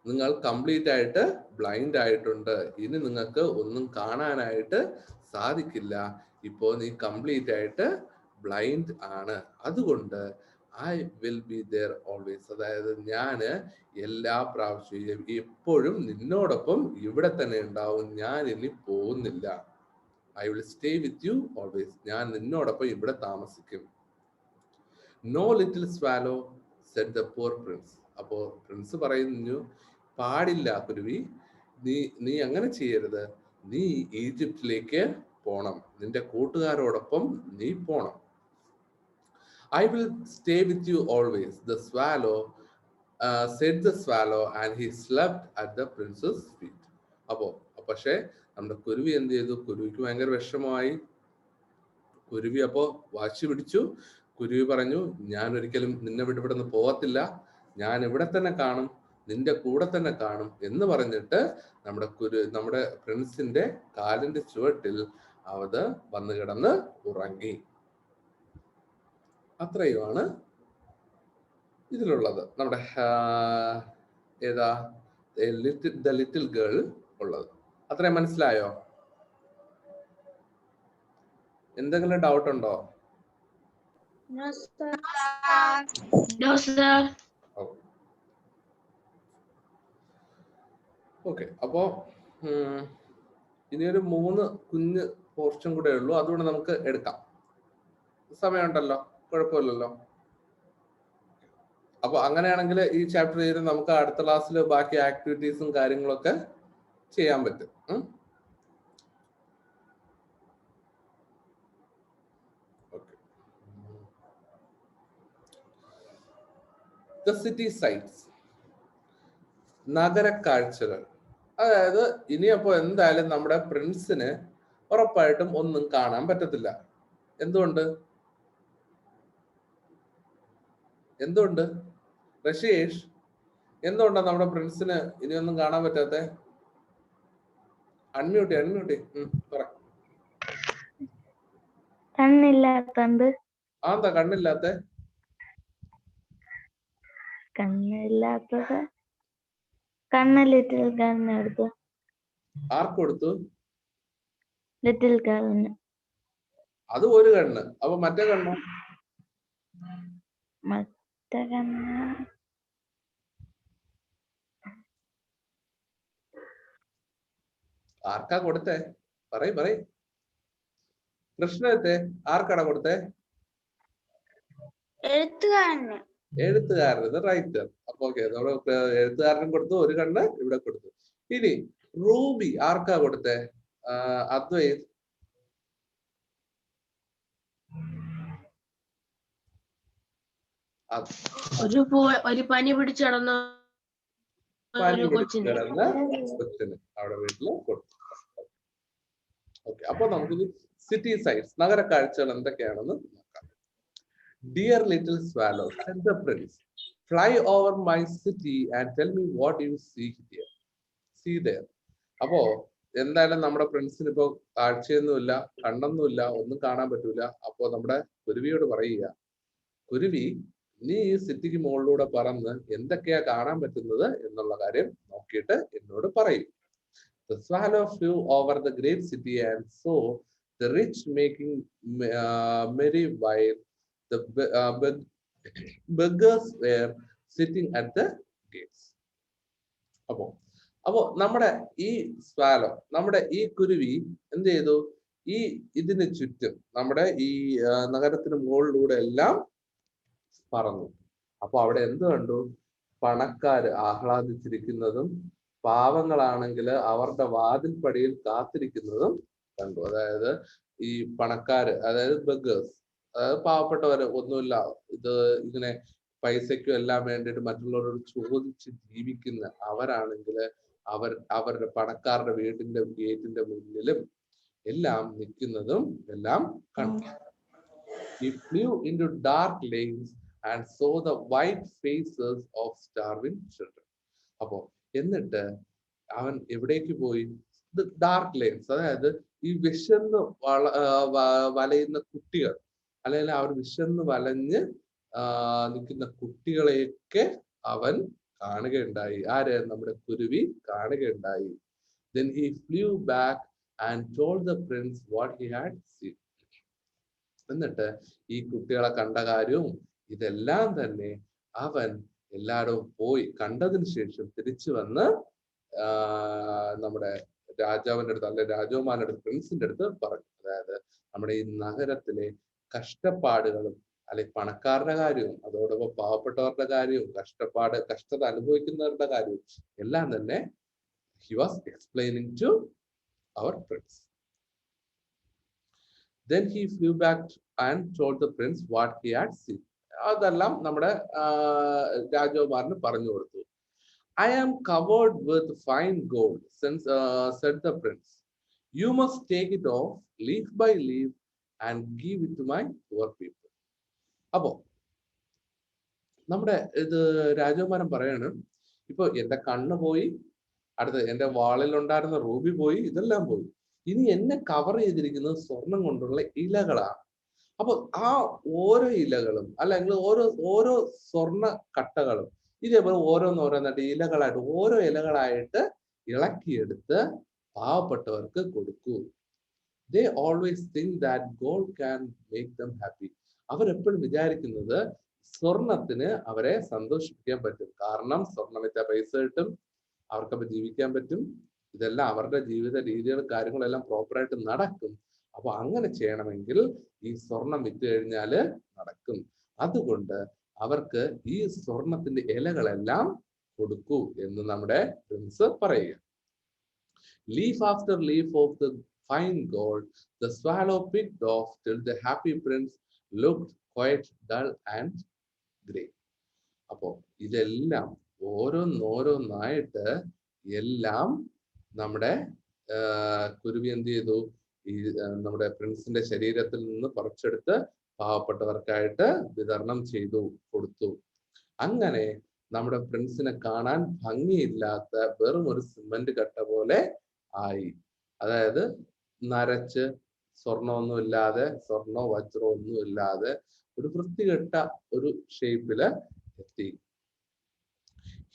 നിങ്ങൾ കംപ്ലീറ്റ് ആയിട്ട് ബ്ലൈൻഡ് ആയിട്ടുണ്ട്, ഇനി നിങ്ങൾക്ക് ഒന്നും കാണാനായിട്ട് സാധിക്കില്ല. ഇപ്പോ നീ കംപ്ലീറ്റ് ആയിട്ട് ബ്ലൈൻഡ് ആണ്, അതുകൊണ്ട് I will be there always, അതായത് ഞാന് എല്ലാ പ്രാവശ്യവും എപ്പോഴും നിന്നോടൊപ്പം ഇവിടെ തന്നെ ഉണ്ടാവും, ഞാൻ ഇനി പോകുന്നില്ല. I will stay with you always, ഞാൻ നിന്നോടൊപ്പം ഇവിടെ താമസിക്കും. No little swallow said the poor prince. അപ്പോ പ്രിൻസ് പറയുന്നു, പാടില്ല കുരുവി, നീ അങ്ങനെ ചെയ്യരുത്, നീ ഈജിപ്തിലേക്ക് പോണം, നിന്റെ കൂട്ടുകാരോടൊപ്പം നീ പോണം. I will stay with you always, the swallow said the swallow and he slept at the prince's feet. അപ്പോ പക്ഷേ നമ്മുടെ കുരുവി എന്ത് ചെയ്തു, കുരുവിക്ക് ഭയങ്കര വിഷമമായി. കുരുവി അപ്പോ വാശി പിടിച്ചു. കുരുവി പറഞ്ഞു, ഞാൻ ഒരിക്കലും നിന്നെ വിട്ടുവിടുന്ന് പോകത്തില്ല, ഞാൻ ഇവിടെ തന്നെ കാണും, നിന്റെ കൂടെ തന്നെ കാണും എന്ന് പറഞ്ഞിട്ട് നമ്മുടെ പ്രിൻസിന്റെ കാലിന്റെ ചുവട്ടിൽ അത് വന്നു കിടന്ന് ഉറങ്ങി. അത്രയുമാണ് ഇതിലുള്ളത്, നമ്മുടെ ഏതാ ദ ലിറ്റിൽ ഗേൾ ഉള്ളത്. അത്രയും മനസ്സിലായോ? എന്തെങ്കിലും ഡൗട്ട് ഉണ്ടോ?
No, sir.
No, sir.
Okay, അപ്പോ ഇനിയൊരു 3 കുഞ്ഞ് പോർഷൻ കൂടെ ഉള്ളൂ, അതുകൊണ്ട് നമുക്ക് എടുക്കാം. സമയമുണ്ടല്ലോ, കുഴപ്പമില്ലല്ലോ. അപ്പൊ അങ്ങനെയാണെങ്കിൽ ഈ ചാപ്റ്റർ ചെയ്ത് നമുക്ക് അടുത്ത ക്ലാസ്സിൽ ബാക്കി ആക്ടിവിറ്റീസും കാര്യങ്ങളൊക്കെ ചെയ്യാൻ പറ്റും. The city sights, നഗര കാഴ്ചകൾ. അതായത് ഇനിയപ്പോ എന്തായാലും നമ്മുടെ പ്രിൻസിന് ഉറപ്പായിട്ടും ഒന്നും കാണാൻ പറ്റത്തില്ല. എന്തുകൊണ്ട് റഷീഷ്, എന്തുകൊണ്ടാണ് നമ്മുടെ പ്രിൻസിന് ഇനിയൊന്നും കാണാൻ പറ്റാത്ത? അൺമ്യൂട്ടി പറ.
കണ്ണില്ലാത്തത്.
ആന്താ കണ്ണില്ലാത്ത?
കണ്ണ് ലിറ്റിൽ ഗേളിന് എടുത്തു.
ആർക്ക് കൊടുത്തു?
ലിറ്റിൽ ഗേളിന്.
അത് ഒരു കണ്ണ്. അപ്പൊ മറ്റേ കണ്ണോ?
മറ്റേ കണ്ണ്
ആർക്കാ കൊടുത്തേ? പറയ്. കൃഷ്ണത്തെ ആർക്കാണ് കൊടുത്തേ? എഴുത്തുകാരന്, റൈറ്റർ. അപ്പൊ ഓക്കെ, നമ്മൾ എഴുത്തുകാരനും കൊടുത്തു, ഒരു കണ്ണ് ഇവിടെ കൊടുത്തു. ഇനി റൂബി ആർക്കാ കൊടുത്തേ? അദ്വൈത്.
ഒരു പനി പിടിച്ചു കിടന്ന
കൊച്ചിന് അവിടെ വീട്ടില് കൊടുത്തു. ഓക്കെ, അപ്പൊ നമുക്കിനി സിറ്റി സൈറ്റ്സ്, നഗര കാഴ്ചകൾ എന്തൊക്കെയാണെന്ന് നോക്കാം. Dear little swallow, said the prince, fly over my city and tell me what you see there. അപ്പോ എന്തായാലും നമ്മുടെ പ്രിൻസിന് ഇപ്പോ കാഴ്ചയൊന്നുമില്ല, കണ്ണൊന്നുമില്ല, ഒന്നും കാണാൻ പറ്റൂല. അപ്പോ നമ്മുടെ കുരുവിയോട് പറയുക, കുരുവി നീ ഈ സിറ്റിക്ക് മുകളിലൂടെ പറന്ന് എന്തൊക്കെയാ കാണാൻ പറ്റുന്നത് എന്നുള്ള കാര്യം നോക്കിയിട്ട് എന്നോട് പറയും. The swallow flew over the great city and saw the rich making merry while the beggars were sitting at the gates. അപ്പോ നമ്മുടെ ഈ സ്വാലോ, നമ്മുടെ ഈ കുരുവി എന്ത് ചെയ്തു? ഇതിന് ചുറ്റും നമ്മുടെ ഈ നഗരത്തിന് മുകളിലൂടെ എല്ലാം പറന്നു. അപ്പൊ അവിടെ എന്ത് കണ്ടു? പണക്കാര് ആഹ്ലാദിച്ചിരിക്കുന്നതും പാവങ്ങളാണെങ്കിൽ അവരുടെ വാതിൽപ്പടിയിൽ കാത്തിരിക്കുന്നതും കണ്ടു. അതായത് ഈ പണക്കാര്, അതായത് ബെഗേഴ്സ്, അതായത് പാവപ്പെട്ടവര്, ഒന്നുമില്ല, ഇങ്ങനെ പൈസയ്ക്കും എല്ലാം വേണ്ടിയിട്ട് മറ്റുള്ളവരോട് ചോദിച്ച് ജീവിക്കുന്ന അവരാണെങ്കിൽ അവരുടെ പണക്കാരുടെ വീട്ടിന്റെ ഗേറ്റിന്റെ മുന്നിലും എല്ലാം നിൽക്കുന്നതും എല്ലാം കണ്ടു. He flew into dark lanes and saw the white faces of starving children. അപ്പോ എന്നിട്ട് അവൻ എവിടേക്ക് പോയി? ഡാർക്ക് ലെയിൻസ്, അതായത് ഈ വിശന്ന് വലയുന്ന കുട്ടികൾ, അല്ലെങ്കിൽ അവർ വിശന്ന് വലഞ്ഞ് നിൽക്കുന്ന കുട്ടികളെയൊക്കെ അവൻ കാണുകയുണ്ടായി. ആര്? നമ്മുടെ കുരുവി കാണുകയുണ്ടായി. Then he flew back and told the prince what he had seen. എന്നിട്ട് ഈ കുട്ടികളെ കണ്ട കാര്യവും ഇതെല്ലാം തന്നെ അവൻ എല്ലായിടവും പോയി കണ്ടതിന് ശേഷം തിരിച്ചു വന്ന് നമ്മുടെ രാജാവിന്റെ അടുത്ത്, അല്ലെ രാജകുമാരന്റെ അടുത്ത്, പ്രിൻസിന്റെ അടുത്ത് പറഞ്ഞു. അതായത് നമ്മുടെ ഈ നഗരത്തിലെ കഷ്ടപ്പാടുകളും, അല്ലെ പണക്കാരുടെ കാര്യവും, അതോടൊപ്പം പാവപ്പെട്ടവരുടെ കാര്യവും, കഷ്ടത അനുഭവിക്കുന്നവരുടെ കാര്യവും എല്ലാം തന്നെ he was explaining to our prince. Then he flew back and told the prince what he had seen. അതെല്ലാം നമ്മുടെ രാജകുമാരന് പറഞ്ഞു കൊടുത്തു. I am covered with fine gold, said the prince. You must take it off leaf by leaf and give it to my poor people. അപ്പോ നമ്മുടെ രാജകുമാരൻ പറയാണ്, ഇപ്പൊ എന്റെ കണ്ണ് പോയി, അടുത്ത് എന്റെ വാളിൽ ഉണ്ടായിരുന്ന റൂബി പോയി, ഇതെല്ലാം പോയി. ഇനി എന്നെ കവർ ചെയ്തിരിക്കുന്നത് സ്വർണം കൊണ്ടുള്ള ഇലകളാണ്. അപ്പൊ ആ ഓരോ ഇലകളും, അല്ലെങ്കിൽ ഓരോ സ്വർണ്ണ കട്ടകളും ഇതേപോലെ ഓരോന്നോരോന്നായിട്ട് ഇലകളായിട്ട്, ഓരോ ഇലകളായിട്ട് ഇളക്കിയെടുത്ത് പാവപ്പെട്ടവർക്ക് കൊടുക്കൂ. They always think that gold can make them happy. അവരെപ്പോഴും വിചാരിക്കുന്നത് സ്വർണത്തിന് അവരെ സന്തോഷിപ്പിക്കാൻ പറ്റും. കാരണം സ്വർണം വിറ്റ പൈസ കിട്ടും, അവർക്കപ്പോൾ ജീവിക്കാൻ പറ്റും. ഇതെല്ലാം അവരുടെ ജീവിത രീതികളും കാര്യങ്ങളെല്ലാം പ്രോപ്പറായിട്ട് നടക്കും. അപ്പൊ അങ്ങനെ ചെയ്യണമെങ്കിൽ ഈ സ്വർണം വിറ്റ് കഴിഞ്ഞാല് നടക്കും. അതുകൊണ്ട് അവർക്ക് ഈ സ്വർണത്തിന്റെ ഇലകളെല്ലാം കൊടുക്കൂ എന്ന് നമ്മുടെ പ്രിൻസ് പറയുക. Leaf after leaf of the fine gold, the swallow picked off till the happy prince looked quite dull and grey. അപ്പോ ഇതെല്ലാം ഓരോന്നോരോന്നായിട്ട് എല്ലാം നമ്മുടെ കുരുവി എന്ത് ചെയ്തു? ഈ നമ്മുടെ പ്രിൻസിന്റെ ശരീരത്തിൽ നിന്ന് പറിച്ചെടുത്ത് പാവപ്പെട്ടവർക്കായിട്ട് വിതരണം ചെയ്തു കൊടുത്തു. അങ്ങനെ നമ്മുടെ പ്രിൻസിനെ കാണാൻ ഭംഗിയില്ലാത്ത വെറും ഒരു സിമന്റ് കട്ട പോലെ ആയി. അതായത് നരച്ച് സ്വർണ്ണമൊന്നും ഇല്ലാതെ, സ്വർണ്ണോ വജ്രോ ഒന്നും ഇല്ലാതെ ഒരു വൃത്തികെട്ട ഒരു ഷേപ്പില് എത്തി.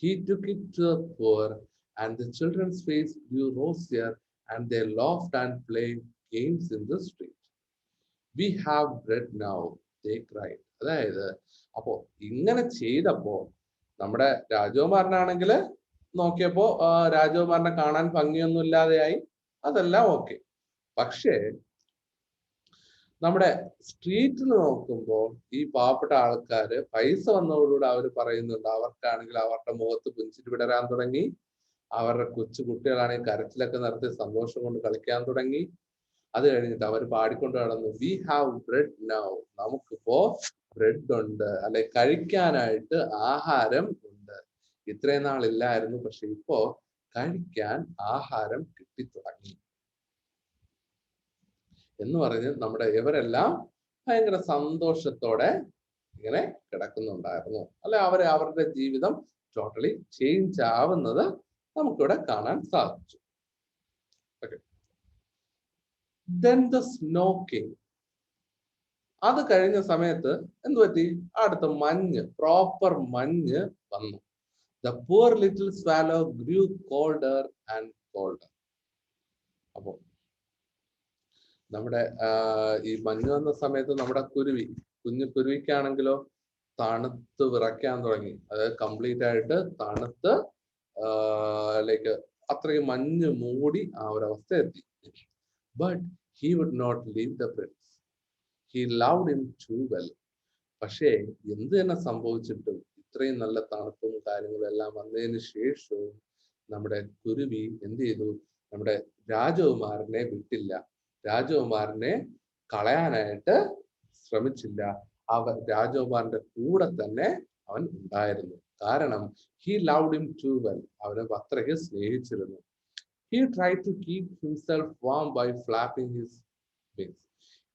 He took it to the poor, and the children's face grew rosier, and they laughed and played games in the street. We have bread now, they cried. അതായത് അപ്പോ ഇങ്ങനെ ചെയ്തപ്പോ നമ്മുടെ രാജകുമാരനാണെങ്കിൽ നോക്കിയപ്പോ രാജകുമാരനെ കാണാൻ ഭംഗിയൊന്നും ഇല്ലാതെയായി, അതെല്ലാം ഓക്കെ. പക്ഷേ നമ്മുടെ സ്ട്രീറ്റിൽ നോക്കുമ്പോൾ ഈ പാവപ്പെട്ട ആൾക്കാര് പൈസ വന്നതോടുകൂടി അവർ പറയുന്നുണ്ട്, അവർക്കാണെങ്കിൽ അവരുടെ മുഖത്ത് പുഞ്ചിരി വിടരാൻ തുടങ്ങി, അവരുടെ കൊച്ചു കുട്ടികളാണെങ്കിൽ കരച്ചിലൊക്കെ നിർത്തി സന്തോഷം കൊണ്ട് കളിക്കാൻ തുടങ്ങി. അത് കഴിഞ്ഞിട്ട് അവർ പാടിക്കൊണ്ട് നടന്നു, വി ഹാവ് ബ്രെഡ് നൗ, നമുക്കിപ്പോ ബ്രെഡ് ഉണ്ട്, അല്ലെ കഴിക്കാനായിട്ട് ആഹാരം ഉണ്ട്. ഇത്രയും നാളില്ലായിരുന്നു, പക്ഷെ ഇപ്പോ കഴിക്കാൻ ആഹാരം കിട്ടിത്തുടങ്ങി എന്ന് പറഞ്ഞ് നമ്മുടെ ഇവരെല്ലാം ഭയങ്കര സന്തോഷത്തോടെ ഇങ്ങനെ കിടക്കുന്നുണ്ടായിരുന്നു. അല്ലെ അവരുടെ ജീവിതം ടോട്ടലി ചേഞ്ച് ആവുന്നത് നമുക്കിവിടെ കാണാൻ സാധിച്ചു. Then the snow came. അത് കഴിഞ്ഞ സമയത്ത് എന്ത് പറ്റി? അടുത്ത മഞ്ഞ്, പ്രോപ്പർ മഞ്ഞ് വന്നു. The poor little swallow grew colder and colder. അപ്പോ നമ്മുടെ ഈ മഞ്ഞ് വന്ന സമയത്ത് നമ്മുടെ കുഞ്ഞു കുരുവിക്കാണെങ്കിലോ തണുത്ത് വിറയ്ക്കാൻ തുടങ്ങി. അതായത് കംപ്ലീറ്റ് ആയിട്ട് തണുത്ത് ലൈക്ക് അത്രയും മഞ്ഞ് മൂടി ആ ഒരവസ്ഥ എത്തി. But he would not leave the prince. He loved him too well. പക്ഷേ എന്ത് തന്നെ സംഭവിച്ചിട്ടും ഇത്രയും നല്ല തണുപ്പും കാര്യങ്ങളും എല്ലാം വന്നതിന് ശേഷവും നമ്മുടെ കുരുവി എന്ത് ചെയ്തു? നമ്മുടെ രാജകുമാരനെ വിട്ടില്ല, രാജകുമാരനെ കളയാനായിട്ട് ശ്രമിച്ചില്ല. രാജകുമാരന്റെ കൂടെ തന്നെ അവൻ ഉണ്ടായിരുന്നു. കാരണം he loved him too well. അവനെ അത്രയ്ക്ക് സ്നേഹിച്ചിരുന്നു. He tried to keep himself warm by flapping his wings.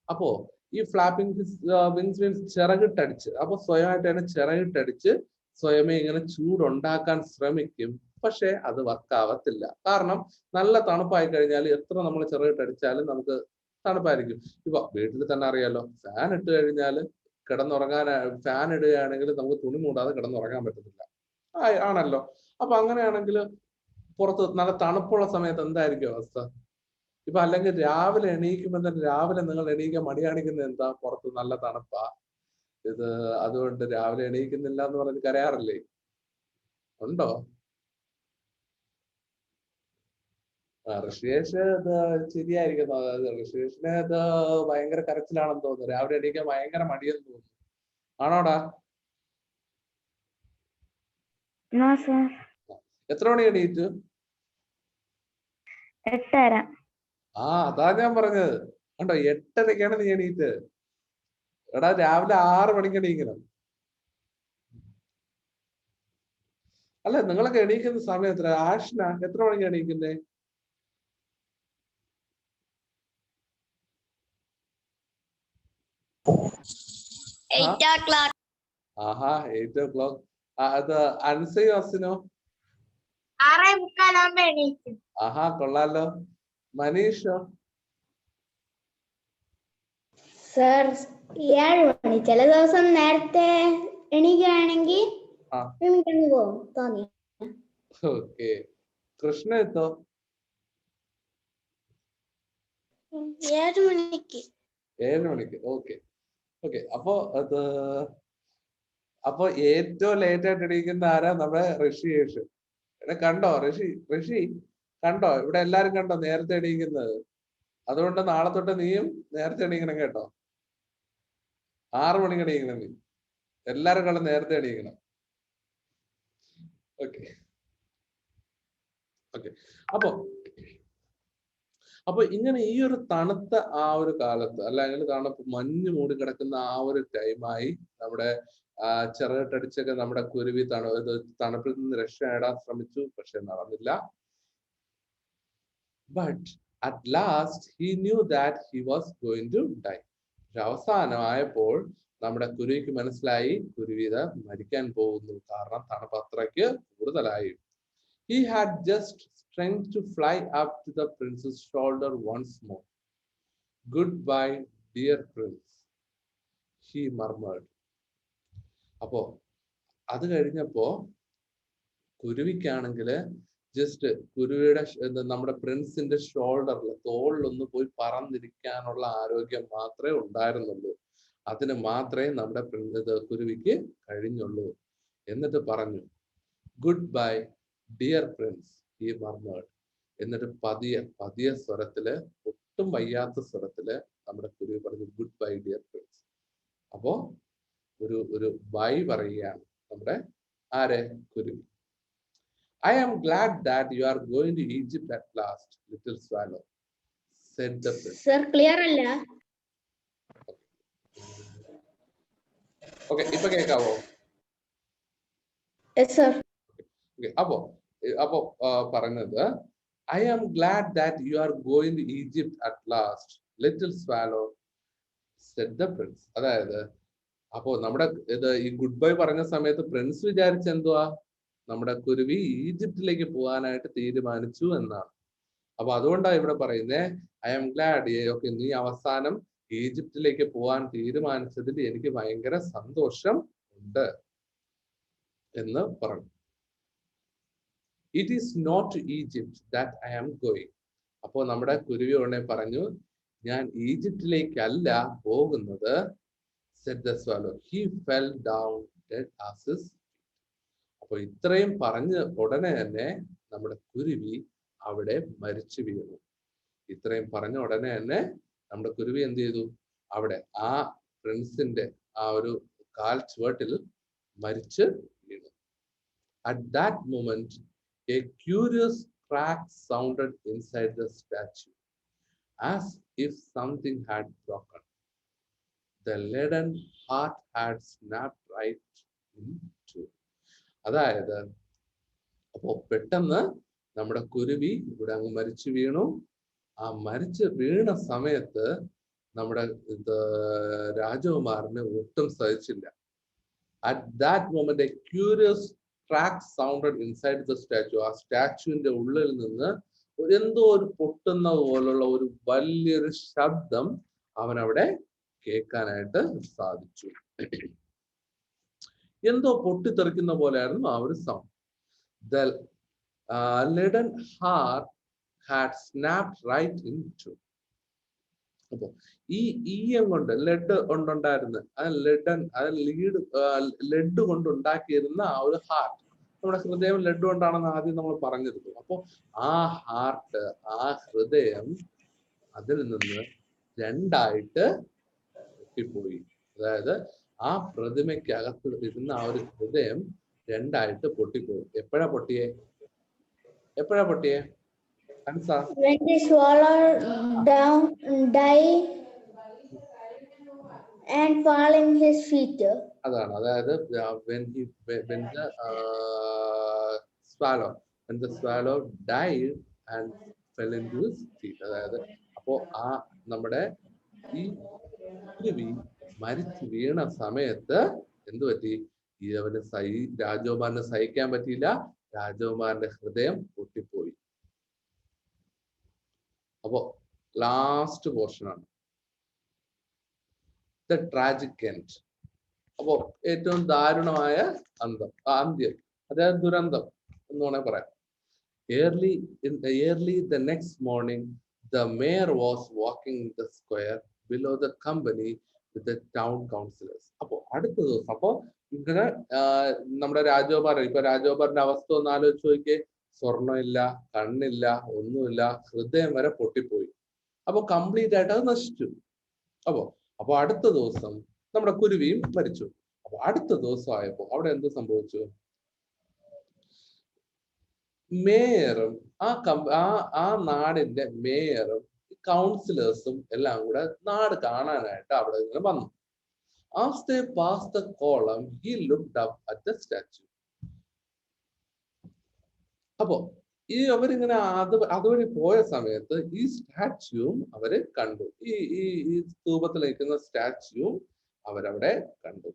അപ്പോ ഈ ഫ്ലാപ്പിംഗ് ഹിസ് വിങ്സ് മീൻസ് ചിറകിട്ടടിച്ച്, അപ്പൊ സ്വയമായിട്ട് തന്നെ ചിറകിട്ടടിച്ച് സ്വയമേ ഇങ്ങനെ ചൂടുണ്ടാക്കാൻ ശ്രമിക്കും. പക്ഷെ അത് വർക്കാവത്തില്ല. കാരണം നല്ല തണുപ്പായി കഴിഞ്ഞാൽ എത്ര നമ്മൾ ചിറകിട്ടടിച്ചാലും നമുക്ക് തണുപ്പായിരിക്കും. ഇപ്പൊ വീട്ടിൽ തന്നെ അറിയാലോ, ഫാൻ ഇട്ട് കഴിഞ്ഞാൽ കിടന്നുറങ്ങാൻ, ഫാൻ ഇടുകയാണെങ്കിൽ നമുക്ക് തുണി മൂടാതെ കിടന്നുറങ്ങാൻ പറ്റത്തില്ല, ആണല്ലോ. അപ്പൊ അങ്ങനെയാണെങ്കിൽ പുറത്ത് നല്ല തണുപ്പുള്ള സമയത്ത് എന്തായിരിക്കും അവസ്ഥ? ഇപ്പൊ അല്ലെങ്കിൽ രാവിലെ എണീക്കുമ്പോൾ തന്നെ, രാവിലെ നിങ്ങൾ എണീക്കാൻ മടി കാണിക്കുന്നത് എന്താ? പുറത്ത് നല്ല തണുപ്പാ, അതുകൊണ്ട് രാവിലെ എണീക്കുന്നില്ല എന്ന് പറഞ്ഞ് കരയാറില്ലേ? ഉണ്ടോ? ഋഷികേഷ് ഇത് ശരിയായിരിക്കുന്നു. അതായത് ഋഷികേഷിന് ഇത് ഭയങ്കര കരച്ചിലാണെന്ന് തോന്നുന്നു, രാവിലെ എണീക്കാൻ ഭയങ്കര മടിയെന്ന് തോന്നുന്നു. ആണോടാ? എത്ര മണി എണീറ്റ്?
8:30.
അതാ ഞാൻ പറഞ്ഞത്. കണ്ടോ, 8:30ക്കാണ് നീ എണീറ്റ്. എടാ രാവിലെ 6 മണിക്ക് എണീക്കണം. അല്ല, നിങ്ങളൊക്കെ എണീക്കുന്ന സമയം എത്ര? ആഷ്ന എത്ര മണിക്ക് എണീക്കുന്നേ? ആഹാ, 8 o'clock. അത് അൻസയോ അസിനോ?
6:45
ആഹാ, കൊള്ളാലോ. മനീഷോ?
സർ 7 മണി. ചില ദിവസം നേരത്തെ എണീക്കുകയാണെങ്കിൽ തോന്നി.
ഓക്കെ. കൃഷ്ണ എത്തോ?
7 മണിക്ക്.
7 മണിക്ക്. ഓക്കെ. ഓക്കെ, അപ്പൊ ഏറ്റവും ലേറ്റ് ആയിട്ട് എണീക്കുന്ന ആരാ? നമ്മുടെ ഋഷിയേഷ്. കണ്ടോ ഋഷി കണ്ടോ? ഇവിടെ എല്ലാരും കണ്ടോ നേരത്തെ എണീക്കുന്നത്? അതുകൊണ്ട് നാളെ തൊട്ട് നീയും നേരത്തെ എണീക്കണം കേട്ടോ. 6 മണിക്ക് എണീക്കണം നീ. എല്ലാരും കളി നേരത്തെ എണീക്കണം. Okay okay. അപ്പൊ ഇങ്ങനെ ഈ ഒരു തണുത്ത ആ ഒരു കാലത്ത്, അല്ലെങ്കിൽ തണുപ്പ് മഞ്ഞ് മൂടി കിടക്കുന്ന ആ ഒരു ടൈമായി നമ്മുടെ ചിറകിട്ടടിച്ചൊക്കെ നമ്മുടെ കുരുവി തണുപ്പിൽ നിന്ന് രക്ഷ നേടാൻ ശ്രമിച്ചു. പക്ഷെ നടന്നില്ല. But at last he knew that he was going to die. അവസാനമായപ്പോൾ നമ്മുടെ കുരുവിക്ക് മനസ്സിലായി കുരുവി മരിക്കാൻ പോകുന്നു. കാരണം തണുപ്പ് അത്രയ്ക്ക് കൂടുതലായി. He had just strength to fly up to the prince's shoulder once more. Goodbye, dear prince, he murmured. അപ്പോ അത് കഴിഞ്ഞപ്പോ കുരുവിക്കാണെങ്കിൽ ജസ്റ്റ് കുരുവിയുടെ നമ്മുടെ പ്രിൻസിന്റെ ഷോൾഡറിൽ, തോളിലൊന്ന് പോയി പറന്നിരിക്കാനുള്ള ആരോഗ്യം മാത്രമേ ഉണ്ടായിരുന്നുള്ളൂ. അതിന് മാത്രമേ നമ്മുടെ കുരുവിക്ക് കഴിഞ്ഞുള്ളൂ. എന്നിട്ട് പറഞ്ഞു, goodbye dear prince, he murmured. എന്നിട്ട് പതിയ സ്വരത്തില്, ഒട്ടും വയ്യാത്ത സ്വരത്തില് നമ്മുടെ കുരുവി പറഞ്ഞു, ഗുഡ് ബൈ ഡിയർ പ്രിൻസ്. അപ്പോ ഒരു ബൈ പറയുകയാണ് നമ്മുടെ ആരെ? കുരുവി. I am glad that you are going to Egypt at last, little swallow, said the prince.
Sir, clear അല്ല.
Okay, ഇപ്പൊ കേൾക്കാവോ?
Yes sir.
Okay, അപ്പോ പറഞ്ഞത്, I am glad that you are going to Egypt at last, little swallow, said the prince. അതായത് അപ്പോ നമ്മുടെ ഈ good bye പറഞ്ഞ സമയത്ത് പ്രിൻസ് വിചാരിച്ച എന്തുവാ? നമ്മുടെ കുരുവി ഈജിപ്തിലേക്ക് പോകാനായിട്ട് തീരുമാനിച്ചു എന്നാണ്. അപ്പൊ അതുകൊണ്ടാണ് ഇവിടെ പറയുന്നത്, ഐ ആം ഗ്ലാഡ്, ഓക്കെ, നീ അവസാനം ഈജിപ്തിലേക്ക് പോകാൻ തീരുമാനിച്ചതിൽ എനിക്ക് ഭയങ്കര സന്തോഷം ഉണ്ട് എന്ന് പറഞ്ഞു. It is not to Egypt that I am going. അപ്പോ നമ്മുടെ കുരുവി ഉടനെ പറഞ്ഞു, ഞാൻ ഈജിപ്തിലേക്കല്ല പോകുന്നത്. said the swallow. He fell down dead as his feet. അപ്പൊ ഇത്രയും പറഞ്ഞ ഉടനെ തന്നെ നമ്മുടെ കുരുവി അവിടെ മരിച്ചു വീണു. ഇത്രയും പറഞ്ഞ ഉടനെ തന്നെ നമ്മുടെ കുരുവി എന്ത് ചെയ്തു? അവിടെ ആ പ്രിൻസിന്റെ ആ ഒരു കാൽ ചുവട്ടിൽ മരിച്ചു വീണു. At that moment, a curious crack sounded inside the statue, as if something had broken. The leaden heart had snapped right in two. അതായത് അപ്പോ പെട്ടെന്ന് നമ്മുടെ കുരുവി ഇവിടെ അങ്ങ് മരിച്ചു വീണു. ആ മരിച്ചു വീണ സമയത്ത് നമ്മുടെ രാജകുമാരന് ഒട്ടും സഹിച്ചില്ല. At that moment, a curious crack sounded inside the statue. ആ സ്റ്റാച്യുവിന്റെ ഉള്ളിൽ നിന്ന് എന്തോ ഒരു പൊട്ടുന്ന പോലുള്ള ഒരു വലിയൊരു ശബ്ദം അവൻ അവിടെ കേൾക്കാനായിട്ട് സാധിച്ചു. എന്തോ പൊട്ടിത്തെറിക്കുന്ന പോലെയായിരുന്നു ആ ഒരു sound. The leaden heart had snapped right in two. അപ്പൊ ഈ ഈയം കൊണ്ട് ലെഡ് കൊണ്ടുണ്ടായിരുന്ന ലെഡ് കൊണ്ടുണ്ടാക്കിയിരുന്ന ആ ഒരു ഹാർട്ട്, നമ്മുടെ ഹൃദയം ലെഡ് കൊണ്ടാണെന്ന് ആദ്യം നമ്മൾ പറഞ്ഞിരുന്നു. അപ്പൊ ആ ഹാർട്ട്, ആ ഹൃദയം അതിൽ നിന്ന് രണ്ടായിട്ട് പൊട്ടിപ്പോയി. അതായത് ആ പ്രതിമയ്ക്കകത്ത് ഇരുന്ന ആ ഒരു ഹൃദയം രണ്ടായിട്ട് പൊട്ടിപ്പോയി. എപ്പോഴാ പൊട്ടിയേ?
When they swallow down, die and fall in his feet.
അതാണ്, അതായത് when the swallow died and fell into his feet. അതായത് അപ്പോ ആ നമ്മുടെ ഈ കുരുവി മരിച്ചു വീണ സമയത്ത് എന്തു പറ്റി? അവന് രാജകുമാരന് സഹിക്കാൻ പറ്റിയില്ല. രാജകുമാരന്റെ ഹൃദയം പൊട്ടിപ്പോയി. അപ്പോ ലാസ്റ്റ് പോർഷൻ ആണ് ദ ട്രാജിക് എൻഡ്. അപ്പോ ഏറ്റവും ദാരുണമായ അന്ത്യം, അതായത് ദുരന്തം എന്ന് വേണേ പറയാം. Early the next morning, the mayor was walking the square below the company with the town councillors. അപ്പോ അടുത്ത ദിവസം അപ്പോ ഇങ്ങനെ നമ്മുടെ രാജഗോപാലൻ, ഇപ്പൊ രാജഗോപാലന്റെ അവസ്ഥ ഒന്ന് ആലോചിച്ച് നോക്കിയേ. സ്വർണ്ണമില്ല, കണ്ണില്ല, ഒന്നുമില്ല, ഹൃദയം വരെ പൊട്ടിപ്പോയി. അപ്പൊ കംപ്ലീറ്റ് ആയിട്ട് അത് നശിച്ചു. അപ്പൊ അടുത്ത ദിവസം നമ്മുടെ കുരുവിയും മരിച്ചു. അപ്പൊ അടുത്ത ദിവസം ആയപ്പോ അവിടെ എന്ത് സംഭവിച്ചു? മേയറും ആ നാടിന്റെ മേയറും കൗൺസിലേഴ്സും എല്ലാം കൂടെ നാട് കാണാനായിട്ട് അവിടെ ഇങ്ങനെ വന്നു. As they passed the column, he looked up at the statue. അപ്പോ അവരിങ്ങനെ അതുവഴി പോയ സമയത്ത് ഈ സ്റ്റാച്യൂവും അവര് കണ്ടു. ഈ സ്തൂപത്തിൽ നിൽക്കുന്ന സ്റ്റാച്യൂവും അവരവിടെ കണ്ടു.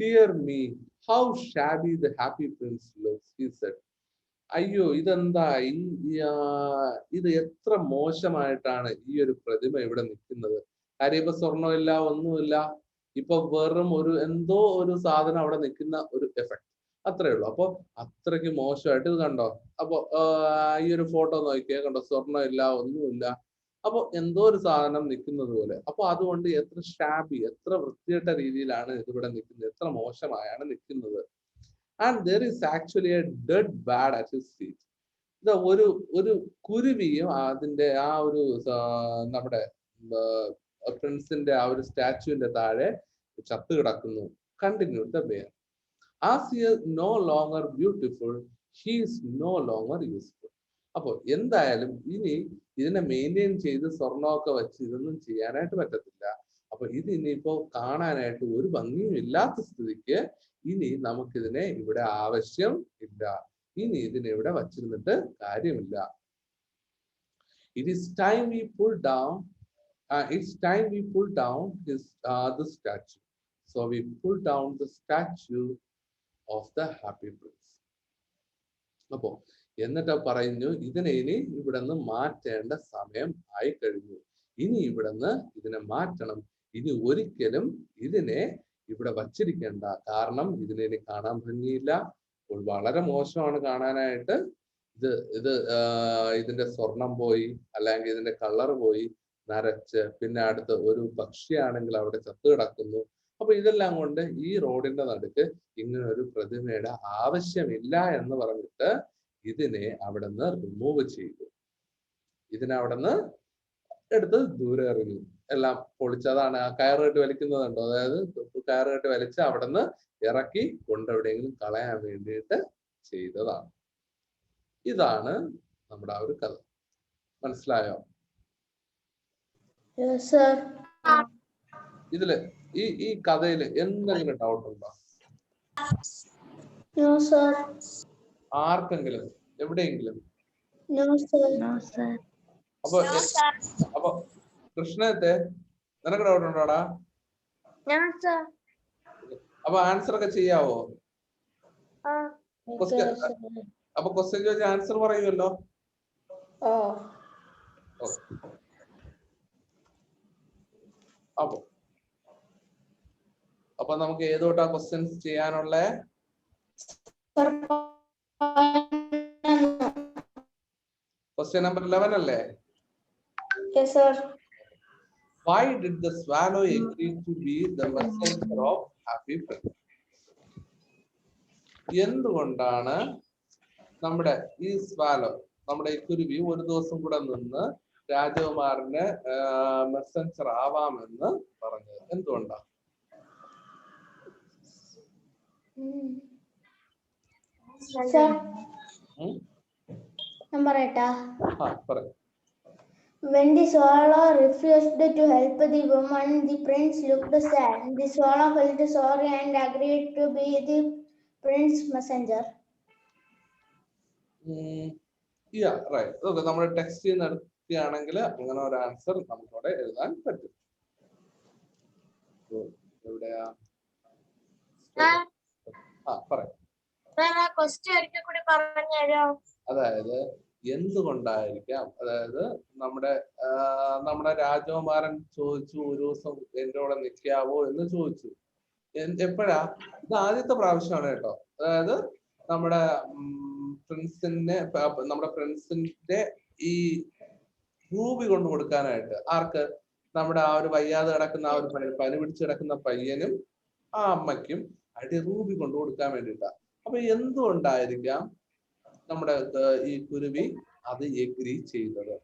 Dear me, how shabby the happy prince looks, he said. അയ്യോ, ഇതെന്താ, ഇത് എത്ര മോശമായിട്ടാണ് ഈ ഒരു പ്രതിമ ഇവിടെ നിൽക്കുന്നത്. കാര്യം ഇപ്പൊ സ്വർണ്ണമില്ല, ഒന്നുമില്ല, ഇപ്പൊ വെറും എന്തോ ഒരു സാധനം അവിടെ നിൽക്കുന്ന ഒരു എഫക്ട്, അത്രേ ഉള്ളൂ. അപ്പൊ അത്രയ്ക്ക് മോശമായിട്ട് ഇത് കണ്ടോ. അപ്പൊ ഈ ഒരു ഫോട്ടോ നോക്കിയാൽ കണ്ടോ, സ്വർണ്ണമില്ല, ഒന്നുമില്ല, അപ്പൊ എന്തോ ഒരു സാധനം നിൽക്കുന്നത് പോലെ. അപ്പൊ അതുകൊണ്ട് എത്ര ഷാബി, എത്ര വൃത്തികെട്ട രീതിയിലാണ് ഇതിവിടെ നിൽക്കുന്നത്, എത്ര മോശമായാണ് നിൽക്കുന്നത്. And there is actually a dead bird at his feet. ഒരു കുരുവിയും അതിന്റെ നമ്മുടെ പ്രിൻസിന്റെ ഒരു സ്റ്റാച്യൂവിന്റെ താഴെ ചത്തു കിടക്കുന്നു. Continued the bear. As he is no longer beautiful, he is no longer useful. അപ്പൊ എന്തായാലും ഇനി ഇതിനെ മെയിൻറ്റെയിൻ ചെയ്ത് സ്വർണ്ണമൊക്കെ വെച്ച് ഇതൊന്നും ചെയ്യാനായിട്ട് പറ്റത്തില്ല. അപ്പൊ ഇത് ഇനിയിപ്പോ കാണാനായിട്ട് ഒരു ഭംഗിയും ഇല്ലാത്ത സ്ഥിതിക്ക് ഇനി നമുക്കിതിനെ ഇവിടെ ആവശ്യം ഇല്ല. ഇനി ഇതിനെ ഇവിടെ വച്ചിരുന്നിട്ട് കാര്യമില്ല. It's time we pull down the statue. So we pull down the statue of the happy prince. അപ്പോ എന്നിട്ട് പറയുന്നു, ഇതിനെ ഇനി ഇവിടെ നിന്ന് മാറ്റേണ്ട സമയം ആയി കഴിഞ്ഞു. ഇനി ഇവിടെ നിന്ന് ഇതിനെ മാറ്റണം. ഇനി ഒരിക്കലും ഇതിനെ ഇവിടെ വച്ചിരിക്കേണ്ട. കാരണം ഇതിനെ ഇനി കാണാൻ ഭംഗിയില്ല, വളരെ മോശമാണ് കാണാനായിട്ട്. ഇതിന്റെ സ്വർണം പോയി, അല്ലെങ്കിൽ ഇതിന്റെ കളർ പോയി, നരച്ച്, പിന്നെ അടുത്ത് ഒരു പക്ഷിയാണെങ്കിൽ അവിടെ ചത്തു കിടക്കുന്നു. അപ്പൊ ഇതെല്ലാം കൊണ്ട് ഈ റോഡിന്റെ നടുക്ക് ഇങ്ങനെ ഒരു പ്രതിമയുടെ ആവശ്യമില്ല എന്ന് പറഞ്ഞിട്ട് ഇതിനെ അവിടെ നിന്ന് റിമൂവ് ചെയ്തു. ഇതിനെ അവിടെ നിന്ന് എടുത്ത് ദൂരെ എറിഞ്ഞു. എല്ലാം പൊളിച്ചതാണ്. കയറ് കെട്ടി വലിക്കുന്നതുണ്ടോ, അതായത് കയറ് കെട്ടി വലിച്ച് അവിടെ നിന്ന് ഇറക്കി കൊണ്ടെവിടെയെങ്കിലും കളയാൻ വേണ്ടിയിട്ട് ചെയ്തതാണ്. ഇതാണ് നമ്മുടെ ആ ഒരു കഥ. മനസ്സിലായോ? ഇതില് ഈ കഥയില് എന്തെങ്കിലും ഡൗട്ട് ഉണ്ടോ? ആർക്കെങ്കിലും എവിടെയെങ്കിലും? അപ്പൊ കൃഷ്ണത്തെ നിനക്ക് ഡൗട്ട് ഉണ്ടോടാ? അപ്പൊ ആൻസർ ഒക്കെ ചെയ്യാവോ? അപ്പൊ ക്വസ്റ്റ്യൻ ചോദിച്ച ആൻസർ പറയുമല്ലോ. അപ്പൊ നമുക്ക് ഏതോട്ടാ ക്വസ്റ്റ്യൻസ് ചെയ്യാനുള്ള? ക്വസ്റ്റ്യൻ നമ്പർ 11 അല്ലേ?
Yes, sir.
Why did the swallow agree to be the messenger of happy prince? എന്തുകൊണ്ടാണ് നമ്മുടെ ഈ സ്വാലോ, നമ്മുടെ ഈ കുരുവി ഒരു ദിവസം കൂടെ നിന്ന് രാജകുമാരന് മെസ്സഞ്ചർ ആവാമെന്ന് പറഞ്ഞത്? എന്തുകൊണ്ടാ?
When the swallow refused to help the woman, the prince looked sad. The swallow felt sorry and agreed to be the prince's messenger.
Yeah, right. Okay, നമ്മുടെ ടെക്സ്റ്റ് നടത്തുകയാണെങ്കിൽ അങ്ങനെ ഒരു ആൻസർ നമുക്കവിടെ എഴുതാൻ പറ്റും. എവിടെയാ? അതായത് എന്തുകൊണ്ടായിരിക്കാം, അതായത് നമ്മുടെ രാജകുമാരൻ ചോദിച്ചു, ഒരു ദിവസം എന്റെ കൂടെ നിൽക്കാവോ എന്ന് ചോദിച്ചു. എപ്പോഴാ? ഇത് ആദ്യത്തെ പ്രാവശ്യമാണ് കേട്ടോ. അതായത് നമ്മുടെ പ്രിൻസിന്റെ ഈ റൂബി കൊണ്ടു കൊടുക്കാനായിട്ട് ആർക്ക്? നമ്മുടെ ആ ഒരു വയ്യാതെ കിടക്കുന്ന ആ ഒരു പനി പിടിച്ച് കിടക്കുന്ന പയ്യനും ആ അമ്മയ്ക്കും അടി റൂബി കൊണ്ടു കൊടുക്കാൻ വേണ്ടിയിട്ടാ. അപ്പൊ എന്തുകൊണ്ടായിരിക്കാം നമ്മുടെ ഈ കുരുവി അത് എഗ്രി ചെയ്തത്?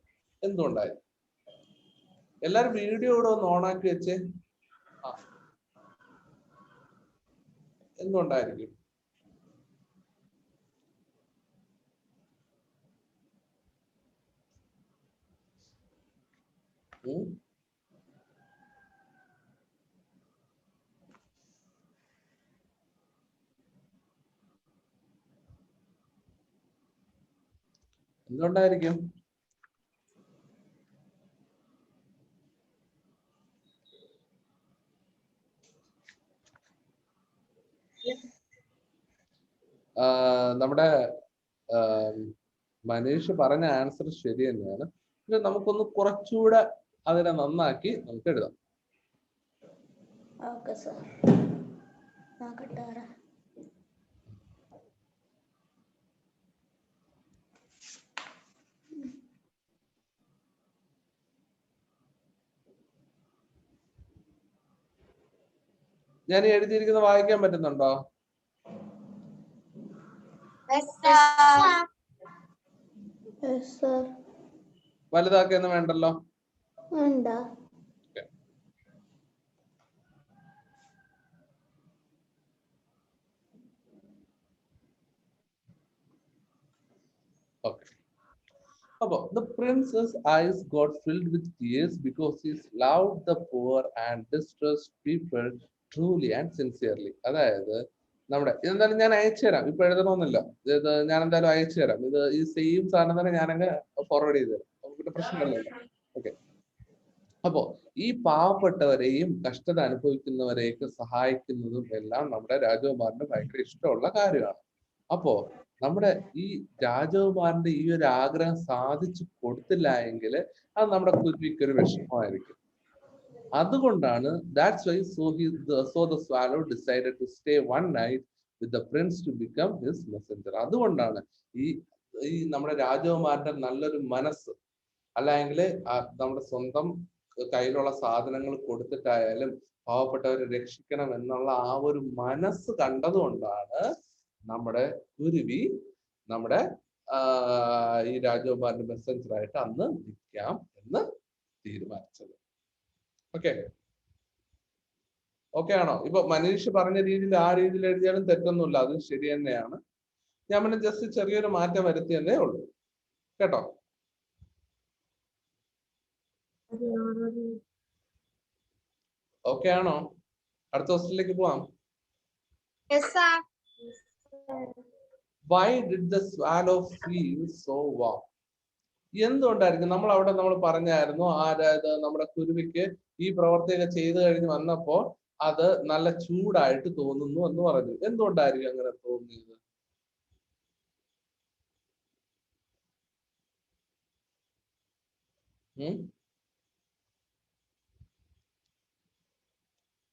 എന്തുകൊണ്ടായിരിക്കും? എല്ലാരും വീഡിയോ ഇവിടെ ഒന്ന് ഓണാക്കി വെച്ചേ. ആ, എന്തുകൊണ്ടായിരിക്കും? എന്തുകൊണ്ടായിരിക്കും? നമ്മുടെ മനീഷ് പറഞ്ഞ ആൻസർ ശരി തന്നെയാണ്. പക്ഷെ നമുക്കൊന്ന് കുറച്ചുകൂടെ അതിനെ നന്നാക്കി നമുക്ക് എഴുതാം. ഞാൻ എഴുതിയിരിക്കുന്ന വായിക്കാൻ പറ്റുന്നുണ്ടോ? വലുതാക്കിയൊന്നും വേണ്ടല്ലോ. Okay. The prince's eyes got filled with tears because he loved the poor and distressed people truly and sincerely. അതായത് നമ്മുടെ ഇതെന്തായാലും ഞാൻ അയച്ചു തരാം, ഇപ്പൊ എഴുതണമെന്നില്ല. ഇത് ഞാൻ എന്തായാലും അയച്ചു തരാം. ഇത് ഈ സെയിം സാധനം തന്നെ ഞാനങ്ങ് ഫോർവേഡ് ചെയ്ത് തരാം, നമുക്ക് പ്രശ്നങ്ങളില്ല. ഓക്കെ. അപ്പോ ഈ പാവപ്പെട്ടവരെയും കഷ്ടത അനുഭവിക്കുന്നവരെയൊക്കെ സഹായിക്കുന്നതും എല്ലാം നമ്മുടെ രാജകുമാരന് ഭയങ്കര ഇഷ്ടമുള്ള കാര്യമാണ്. അപ്പോ നമ്മുടെ ഈ രാജകുമാരന്റെ ഈ ഒരു ആഗ്രഹം സാധിച്ചു കൊടുത്തില്ല എങ്കിൽ അത് നമ്മുടെ കുരുവിക്ക് ഒരു വിഷമമായിരിക്കും. അതുകൊണ്ടാണ് that's why so the swallow decided to stay one night with the prince to become his messenger. അതുകൊണ്ടാണ് ഈ നമ്മുടെ രാജകുമാരന്റെ നല്ലൊരു മനസ്സ്, അല്ലെങ്കിൽ നമ്മുടെ സ്വന്തം കയ്യിലുള്ള സാധനങ്ങൾ കൊടുത്തിട്ടായാലും പാവപ്പെട്ടവരെ രക്ഷിക്കണം എന്നുള്ള ആ ഒരു മനസ്സ് കണ്ടതുകൊണ്ടാണ് നമ്മുടെ കുരുവി നമ്മുടെ ഈ രാജകുമാരന്റെ മെസ്സഞ്ചറായിട്ട് അന്ന് നിൽക്കാം എന്ന് തീരുമാനിച്ചത്. ഓക്കെ ആണോ? ഇപ്പൊ മനീഷ് പറഞ്ഞ രീതിയിൽ ആ രീതിയിൽ എഴുതിയാലും തെറ്റൊന്നുമില്ല, അത് ശരി തന്നെയാണ്. ഞാൻ പിന്നെ ജസ്റ്റ് ചെറിയൊരു മാറ്റം വരുത്തിയെന്നേ ഉള്ളൂ കേട്ടോ. ഓക്കെ ആണോ? അടുത്ത ക്വസ്റ്റ്യനിലേക്ക് പോവാം. Why did the swallow feel so warm? എന്തുകൊണ്ടായിരിക്കും? നമ്മൾ പറഞ്ഞായിരുന്നു അതായത് നമ്മുടെ കുരുവിക്ക് ഈ പ്രവർത്തിയൊക്കെ ചെയ്തു കഴിഞ്ഞ് വന്നപ്പോ അത് നല്ല ചൂടായിട്ട് തോന്നുന്നു എന്ന് പറഞ്ഞു. എന്തുകൊണ്ടായിരിക്കും അങ്ങനെ തോന്നിയത്?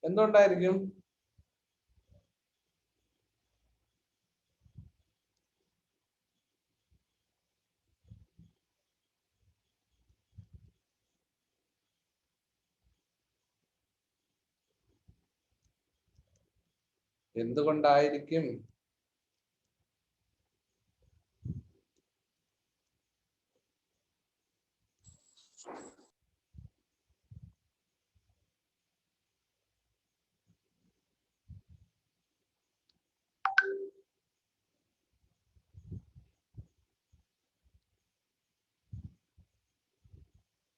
എന്തുകൊണ്ടായിരിക്കും? എന്തുകൊണ്ടായിരിക്കും?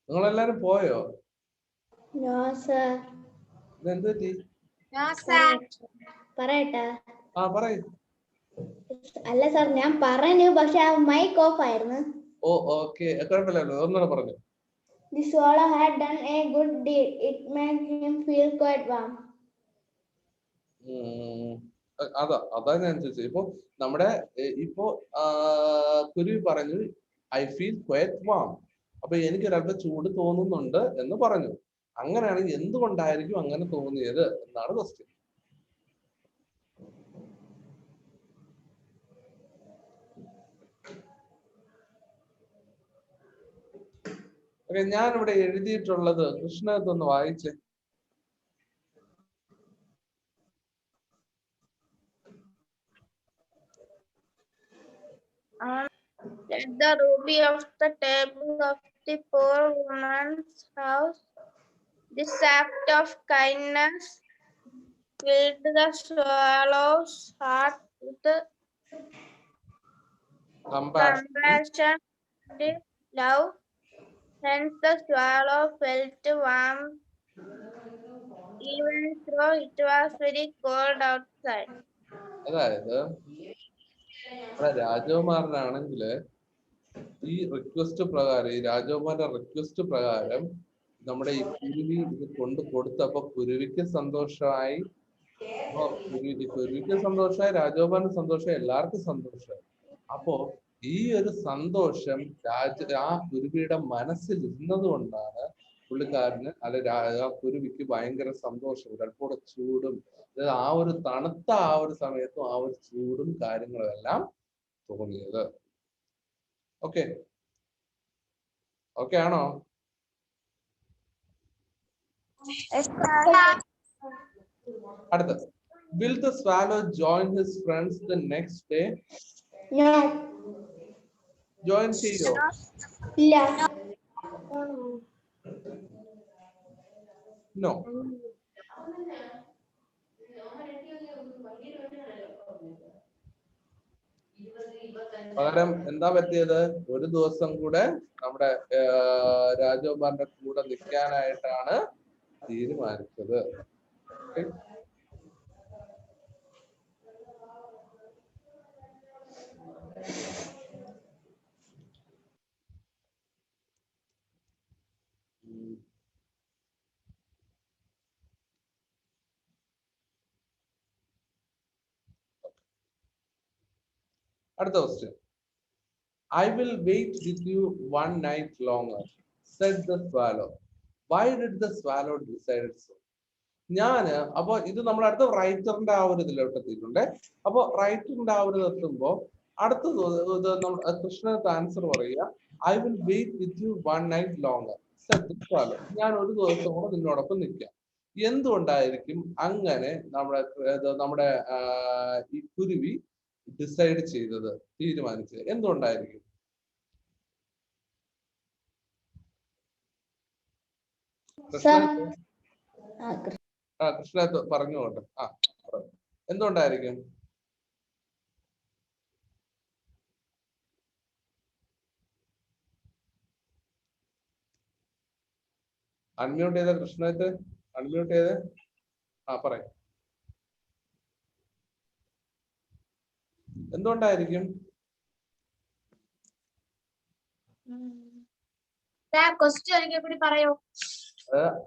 നിങ്ങളെല്ലാരും പോയോ? എന്ത് പറ്റി?
പറയട്ടെ?
പറയൂ.
അല്ല സാർ, ഞാൻ പറഞ്ഞു, പക്ഷെ ആ മൈക്ക് ഓഫ് ആയിരുന്നു.
ഓ ഓക്കെ, കുഴപ്പമില്ലല്ലോ, ഒന്നുകൂടെ പറഞ്ഞു.
The swallow had done a good deed. It made him feel quite warm.
അതാ ഞാൻ ചോദിച്ചത്. ഇപ്പോ കുരുവി പറഞ്ഞു ഐ ഫീൽ ക്വൈറ്റ് വാം, അപ്പൊ എനിക്ക് ഒരല്പം ചൂട് തോന്നുന്നുണ്ട് എന്ന് പറഞ്ഞു. അങ്ങനെയാണെങ്കിൽ എന്തുകൊണ്ടായിരിക്കും അങ്ങനെ തോന്നിയത് എന്നാണ് ക്വസ്റ്റ്യൻ. ഓക്കെ, ഞാൻ ഇവിടെ എഴുതിയിട്ടുള്ളത് കൃഷ്ണത്തൊന്ന് വായിച്ചേ.
Let the ruby of the table of the poor woman's house, this act of kindness filled the swallow's heart with
compassion.
compassion and love. Hence the swallow felt warm even though it was very cold outside.
അതായത് ഇവിടെ രാജകുമാരനാണെങ്കില് ഈ request പ്രകാരം, ഈ രാജകുമാരന്റെ request പ്രകാരം നമ്മുടെ ഈ കുരുവി ഇത് കൊണ്ട് കൊടുത്തപ്പോ കുരുവിക്ക് സന്തോഷമായി, കുരുവിക്ക് സന്തോഷമായി, രാജകുമാരന് സന്തോഷമായി, എല്ലാവർക്കും സന്തോഷമായി. അപ്പോ ഈ ഒരു സന്തോഷം ആ കുരുവിയുടെ മനസ്സിൽ ഇരുന്നത് കൊണ്ടാണ് പുള്ളിക്കാരന് ആ കുരുവിക്ക് ഭയങ്കര സന്തോഷം, ഒരൽപ്പോടെ ചൂടും, അതായത് ആ ഒരു തണുത്ത ആ ഒരു സമയത്തും ആ ഒരു ചൂടും കാര്യങ്ങളും എല്ലാം തോന്നിയത്. ഓക്കെ, ഓക്കെ ആണോ? അടുത്തത്, will the swallow join his friends the next day?
No.
Join ചെയ്യോ?
ഇല്ല.
No. പകരം എന്താ പറ്റിയത്? ഒരു ദിവസം കൂടെ നമ്മുടെ രാജകുമാരന്റെ കൂടെ നിൽക്കാനായിട്ടാണ് തീരുമാനിച്ചത്. അടുത്ത question, I will wait with you one night longer, said the swallow. Why did the swallow decide so? അപ്പൊ ഇത് നമ്മൾ അടുത്ത റൈറ്ററിന്റെ ആ ഒരു ഇതിലോട്ട് എത്തിയിട്ടുണ്ട്. അപ്പൊ റൈറ്ററിന്റെ ആ ഒരു എത്തുമ്പോ അടുത്തത് കൃഷ്ണന്റെ ആൻസർ പറയുക, I will wait with you one night longer, said the swallow. ഞാൻ ഒരു ദിവസം കൂടെ നിന്നോടൊപ്പം നിൽക്കാം. എന്തുകൊണ്ടായിരിക്കും അങ്ങനെ നമ്മുടെ ഈ കുരുവി ഡിസൈഡ് ചെയ്തത്, തീരുമാനിച്ചത് എന്തുകൊണ്ടായിരിക്കും? കൃഷ്ണ പറഞ്ഞോട്ടെ. എന്തുകൊണ്ടായിരിക്കും? അൺമ്യൂട്ട് ചെയ്ത കൃഷ്ണത്ത്, അൺമ്യൂട്ട് ചെയ്ത് പറയും. എന്തുകൊണ്ടായിരിക്കും?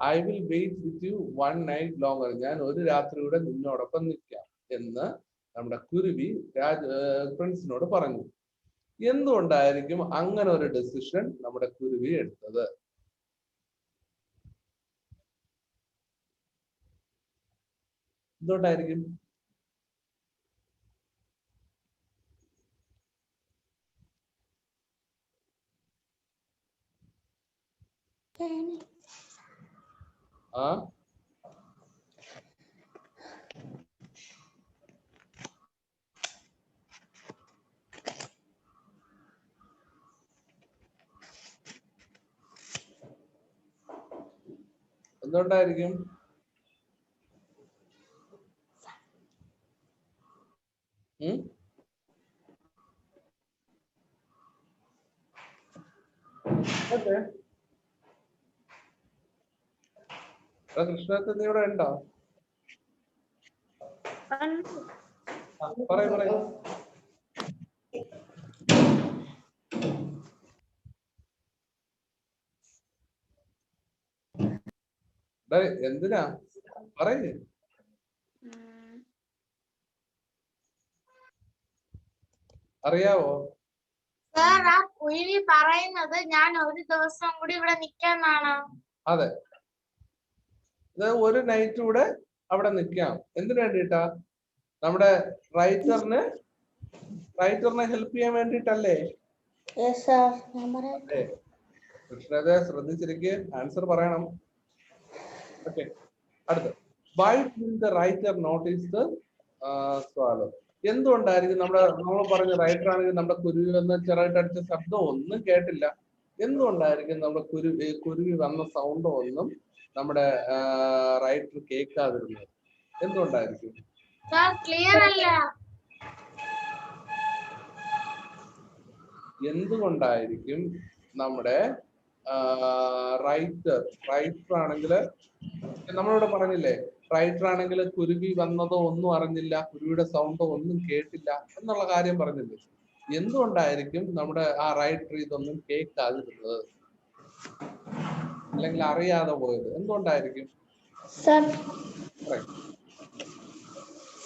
I will wait with you one night longer. ഞാൻ ഒരു രാത്രി കൂടെ നിന്നോടൊപ്പം നിൽക്കാം എന്ന് നമ്മുടെ കുരുവി പ്രിൻസിനോട് പറഞ്ഞു. എന്തുകൊണ്ടായിരിക്കും അങ്ങനെ ഒരു ഡെസിഷൻ നമ്മുടെ കുരുവി എടുത്തത്? എന്തുകൊണ്ടായിരിക്കും? എന്തുകൊണ്ടായിരിക്കും? കൃഷ്ണത്ത് നീ ഇവിടെ ഉണ്ടോ? പറയൂ. എന്തിനാ പറയേ? അറിയാവോ?
കുരുവി പറയുന്നത് ഞാൻ ഒരു ദിവസം കൂടി ഇവിടെ നിൽക്കാന്നാണ്.
അതെ, ഒരു നൈറ്റ് കൂടെ അവിടെ നിൽക്കാം. എന്തിനു വേണ്ടിട്ടാ? നമ്മുടെ റൈറ്ററിനെ ഹെൽപ്പ് ചെയ്യാൻ വേണ്ടിട്ടല്ലേ? കൃഷ്ണതെ ശ്രദ്ധിച്ചിരിക്കെ ആൻസർ പറയണം. ഓക്കെ, അടുത്ത. Why didn't the writer notice the swallow? എന്തുകൊണ്ടായിരിക്കും നമ്മൾ പറഞ്ഞ റൈറ്റർ ആണെങ്കിൽ നമ്മുടെ കുരുവി വന്ന് ചെറുതായിട്ട് ശബ്ദം ഒന്നും കേട്ടില്ല. എന്തുകൊണ്ടായിരിക്കും നമ്മുടെ കുരുവി വന്ന സൗണ്ട് ഒന്നും നമ്മുടെ റൈറ്റർ കേൾക്കാതിരുന്നത്? എന്തുകൊണ്ടായിരിക്കും?
ക്ലിയർ അല്ല.
എന്തുകൊണ്ടായിരിക്കും നമ്മുടെ റൈറ്റർ ആണെങ്കിൽ നമ്മളിവിടെ പറഞ്ഞില്ലേ, റൈറ്റർ ആണെങ്കിൽ കുരുവി വന്നതോ ഒന്നും അറിഞ്ഞില്ല, കുരുവിയുടെ സൗണ്ടോ ഒന്നും കേട്ടില്ല എന്നുള്ള കാര്യം പറഞ്ഞില്ലേ? എന്തുകൊണ്ടായിരിക്കും നമ്മുടെ ആ റൈറ്റർ ഇതൊന്നും കേൾക്കാതിരുന്നത്, അല്ലെങ്കിൽ അറിയാതെ പോയത്? എന്തുകൊണ്ടായിരിക്കും?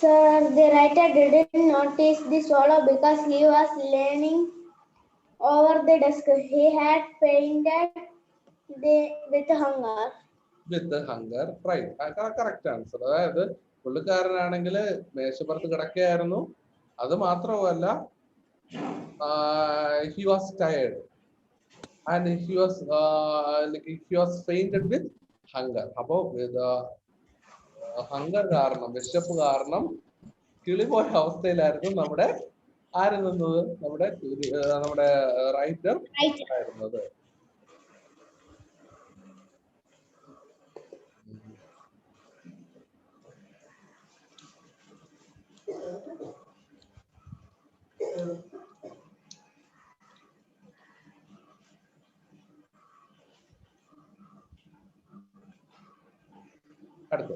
Sir, the writer didn't notice the swallow because he was leaning over the desk. He had fainted with hunger.
With hunger, right. Correct answer. അതായത് പുള്ളിക്കാരനാണെങ്കിൽ മേശപ്പുറത്ത് കിടക്കുകയായിരുന്നു. അത് മാത്രമല്ല, he was tired and he was fainted with hunger. അപ്പോ hunger കാരണം, വിശപ്പ് കാരണം കിളിപോയ അവസ്ഥയിലായിരുന്നു നമ്മുടെ ആര് നിന്നത്? നമ്മുടെ റൈറ്റർ ആയിരുന്നത്. അടുത്ത.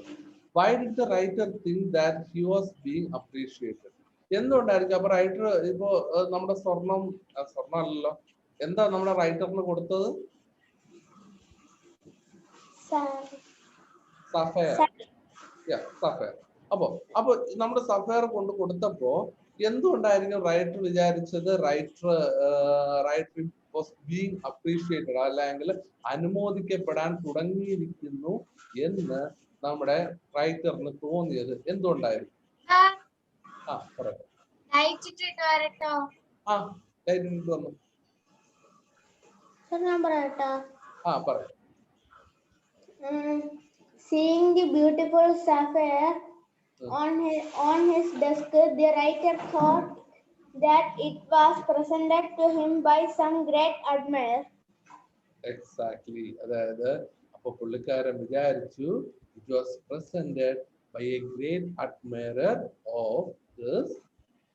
Why did the writer think that he was being appreciated? എന്തുകൊണ്ടായിരിക്കും? അപ്പൊ റൈറ്റർ ഇപ്പോ നമ്മുടെ സ്വർണ്ണമല്ലല്ലോ, എന്താ നമ്മുടെ റൈറ്ററിന് കൊടുത്തത്? സഫയർ. സഫയർ. അപ്പൊ നമ്മുടെ സഫയർ കൊണ്ട് കൊടുത്തപ്പോ എന്തുകൊണ്ടായിരിക്കും റൈറ്റർ വിചാരിച്ചത് റൈറ്റർ വാസ് ബീങ് അപ്രീഷിയേറ്റഡ്, അല്ലെങ്കിൽ അനുമോദിക്കപ്പെടാൻ തുടങ്ങിയിരിക്കുന്നു എന്ന് നമ്മുടെ റൈറ്ററിന് തോന്നിയത്? എന്തുകൊണ്ടായിരുന്നു? പറയാം.
Seeing the beautiful sapphire on his desk, the writer thought that it was presented to him by some great admirer.
Exactly. അതായത് അപ്പൊ പുള്ളിക്കാരൻ വിചാരിച്ചു it was presented by a great admirer of this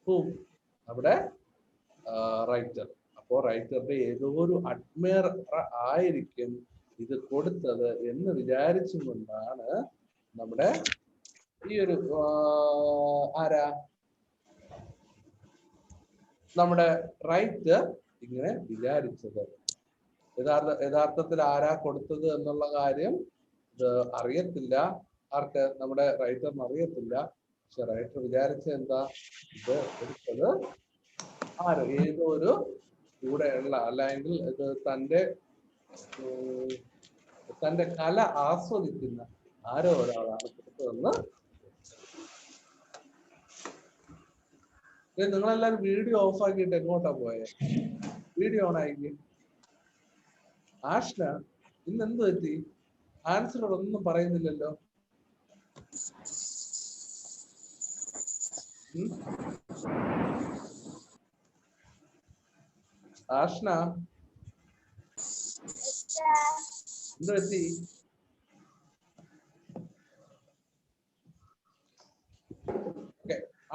book. അവിടെ writer. അപ്പോ റൈറ്ററുടെ ഏതോ ഒരു admire ആയിരിക്കും ഇത് കൊടുത്തത് എന്ന് വിചാരിച്ചും കൊണ്ടാണ് നമ്മുടെ ഈ ഒരു നമ്മുടെ റൈറ്റർ ഇങ്ങനെ വിചാരിച്ചത്. യഥാർത്ഥത്തിൽ ആരാ കൊടുത്തത് എന്നുള്ള കാര്യം ഇത് അറിയത്തില്ല. ആർക്ക്? നമ്മുടെ റൈറ്ററിന് അറിയത്തില്ല. പക്ഷെ റൈറ്റർ വിചാരിച്ച എന്താ, ഇത് എടുത്തത് ഏതോ ഒരു കൂടെയുള്ള, അല്ലെങ്കിൽ ഇത് തന്റെ കല ആസ്വദിക്കുന്ന ആരോ ഒരാളാണ് കൊടുത്തതെന്ന്. നിങ്ങളെല്ലാരും വീഡിയോ ഓഫ് ആക്കിയിട്ട് എങ്ങോട്ടാ പോയെ? വീഡിയോ ഓൺ ആക്കി. ആഷ്ന, ഇന്ന് എന്ത് പറ്റി? ആൻസർ ഒന്നും പറയുന്നില്ലല്ലോ. ആഷ്ന, എന്ത് പറ്റി?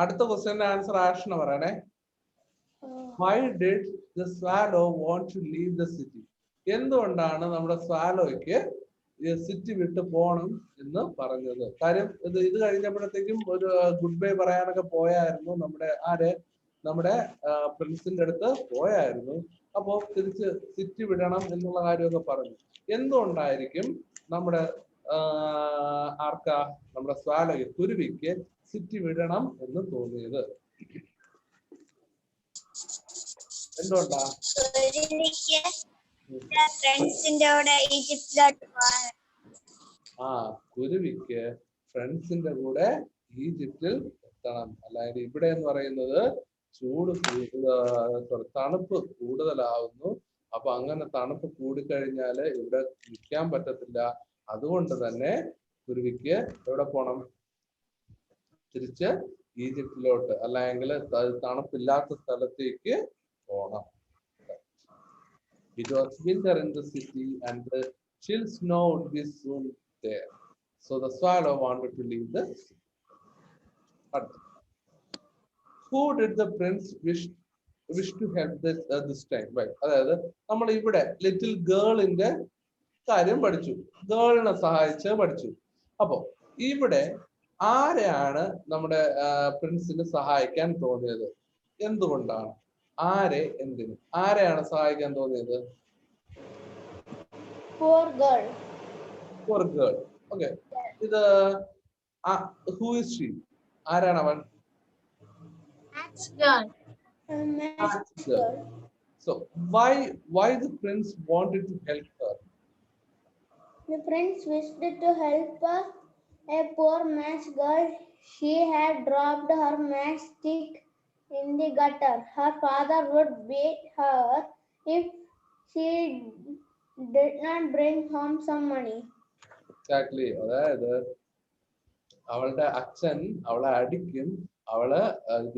അടുത്ത ക്വസ്റ്റ്യന്റെ ആൻസർ ആഷ്ന പറയണേ. Why did the swallow want to leave the city? എന്തുകൊണ്ടാണ് നമ്മുടെ സ്വാലോയ്ക്ക് സിറ്റി വിട്ട് പോകണം എന്ന് പറഞ്ഞത്? കാര്യം ഇത് കഴിഞ്ഞപ്പോഴത്തേക്കും ഒരു ഗുഡ് ബൈ പറയാനൊക്കെ പോയായിരുന്നു നമ്മുടെ പ്രിൻസിന്റെ അടുത്ത് പോയായിരുന്നു. അപ്പോ തിരിച്ച് സിറ്റി വിടണം എന്നുള്ള കാര്യമൊക്കെ പറഞ്ഞു. എന്തുകൊണ്ടായിരിക്കും നമ്മുടെ നമ്മുടെ സ്വാലോയ്ക്ക്, കുരുവിക്ക് സിറ്റി വിടണം എന്ന് തോന്നിയത്? എന്തുകൊണ്ടാ? കുരുവിക്ക് ഫ്രണ്ട്സിന്റെ കൂടെ ഈജിപ്തിൽ എത്തണം. അല്ലാതെ ഇവിടെ എന്ന് പറയുന്നത് തണുപ്പ് കൂടുതലാവുന്നു. അപ്പൊ അങ്ങനെ തണുപ്പ് കൂടിക്കഴിഞ്ഞാൽ ഇവിടെ നിൽക്കാൻ പറ്റത്തില്ല. അതുകൊണ്ട് തന്നെ കുരുവിക്ക് എവിടെ പോണം? തിരിച്ച് ഈജിപ്തിലോട്ട് അല്ലെങ്കിൽ തണുപ്പില്ലാത്ത സ്ഥലത്തേക്ക് പോണം. It was winter in the city and the chill snow would be soon there. So the swallow wanted to leave the city. But who did the prince wish to help this time? Right. അതായത് നമ്മൾ ഇവിടെ little ഗേളിന്റെ കാര്യം പഠിച്ചു, ഗേളിനെ സഹായിച്ച് പഠിച്ചു. അപ്പോ ഇവിടെ ആരെയാണ് നമ്മുടെ പ്രിൻസിന് സഹായിക്കാൻ തോന്നിയത്? എന്തുകൊണ്ടാണ്? ആരെ, എന്തിന്? ആരെയാണ് സഹായിക്കാൻ തോന്നിയത്?
Poor girl.
Poor girl. Okay. ഇത് who is she? ആരാണ് അവൻ?
Match girl.
Match girl.
So why the prince wanted to help her?
The prince wished to help a poor match girl. She had dropped her matchstick in the gutter. Her father would beat her if she did not bring home some money.
Exactly. അതായത് അവളുടെ അച്ഛൻ അവളെ അടിക്കും, അവള്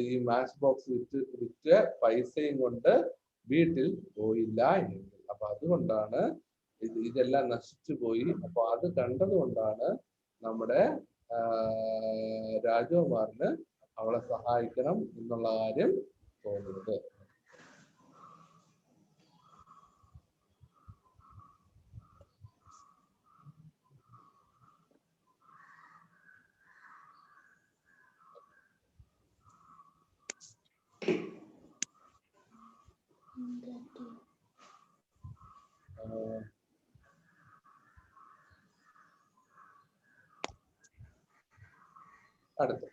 ഈ match box വിറ്റ് പൈസയും കൊണ്ട് വീട്ടിൽ പോയില്ല എങ്കിൽ. അപ്പൊ അതുകൊണ്ടാണ് ഇതെല്ലാം നശിച്ചു പോയി. അപ്പൊ അത് കണ്ടതുകൊണ്ടാണ് നമ്മുടെ രാജകുമാരന് അവളെ സഹായിക്കണം എന്നുള്ള കാര്യം തോന്നുന്നത്. അടുത്ത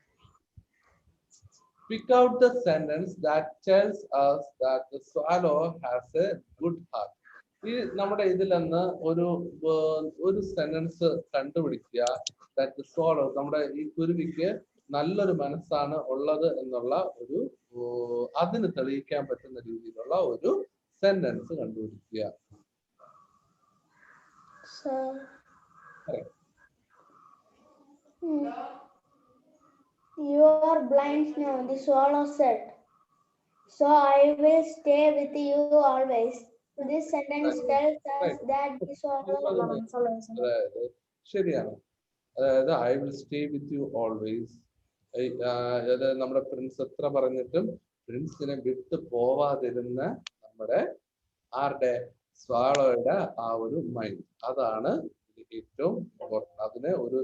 pick out the sentence that tells us that the swallow has a good heart. ഈ നമ്മുടെ ഇതിൽ നിന്ന് ഒരു സെന്റൻസ് കണ്ടുപിടിക്കുക. that the swallow, നമ്മുടെ ഈ കുരുവിക്ക് നല്ലൊരു മനസ്സാണ് ഉള്ളത് എന്നുള്ള ഒരു അതിന് തെളിയിക്കാൻ പറ്റുന്ന രീതിയിലുള്ള ഒരു സെന്റൻസ് കണ്ടുപിടിക്കുക.
You are blind now, the swallow said. So I will stay with you always. This sentence tells us that the swallow.
ശരിയാണ്. അതായത് I will stay with you always. അത് നമ്മുടെ പ്രിൻസ് എത്ര പറഞ്ഞിട്ടും പ്രിൻസിനെ വിട്ടു പോവാതിരുന്ന നമ്മുടെ ആരുടെ? സ്വാളോയുടെ ആ ഒരു മൈൻഡ്, അതാണ് ഏറ്റവും ഇമ്പോർട്ടൻ്റ്. അതിനെ ഒരു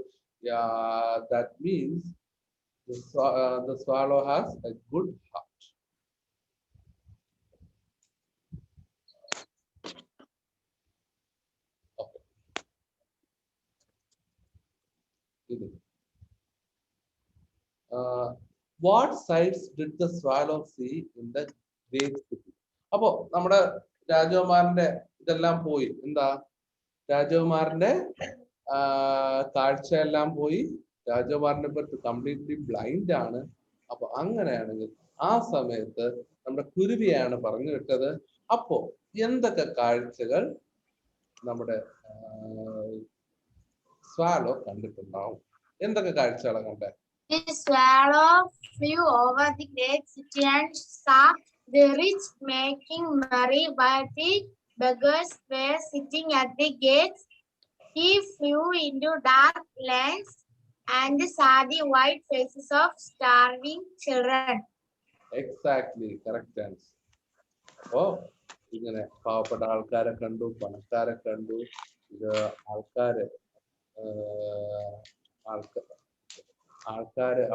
that means the swallow has a good heart. Okay. What sights did the swallow see in the great city? അപ്പോ നമ്മുടെ രാജകുമാരന്റെ ഇതെല്ലാം പോയി. എന്താ? രാജകുമാരന്റെ കാഴ്ചയെല്ലാം പോയി. രാജകുമാരനെ പറ്റി കംപ്ലീറ്റ്ലി ബ്ലൈൻഡ് ആണ്. അപ്പൊ അങ്ങനെയാണെങ്കിൽ ആ സമയത്ത് നമ്മുടെ കുരുവിയാണ് പറഞ്ഞു വിട്ടത്. അപ്പോ എന്തൊക്കെ കാഴ്ചകൾ നമ്മുടെ സ്വാലോ കണ്ടിട്ടുണ്ടാവും? എന്തൊക്കെ കാഴ്ചകളാണ് കണ്ടത്?
The swallow flew over the great city and saw the rich making merry while the beggars were sitting at the gates. He flew into dark lanes and saw the white faces of starving children.
Exactly, correct answer. അപ്പോ ഇങ്ങനെ പാവപ്പെട്ട ആൾക്കാരെ കണ്ടു, പണക്കാരെ കണ്ടു, ഇത് ആൾക്കാര്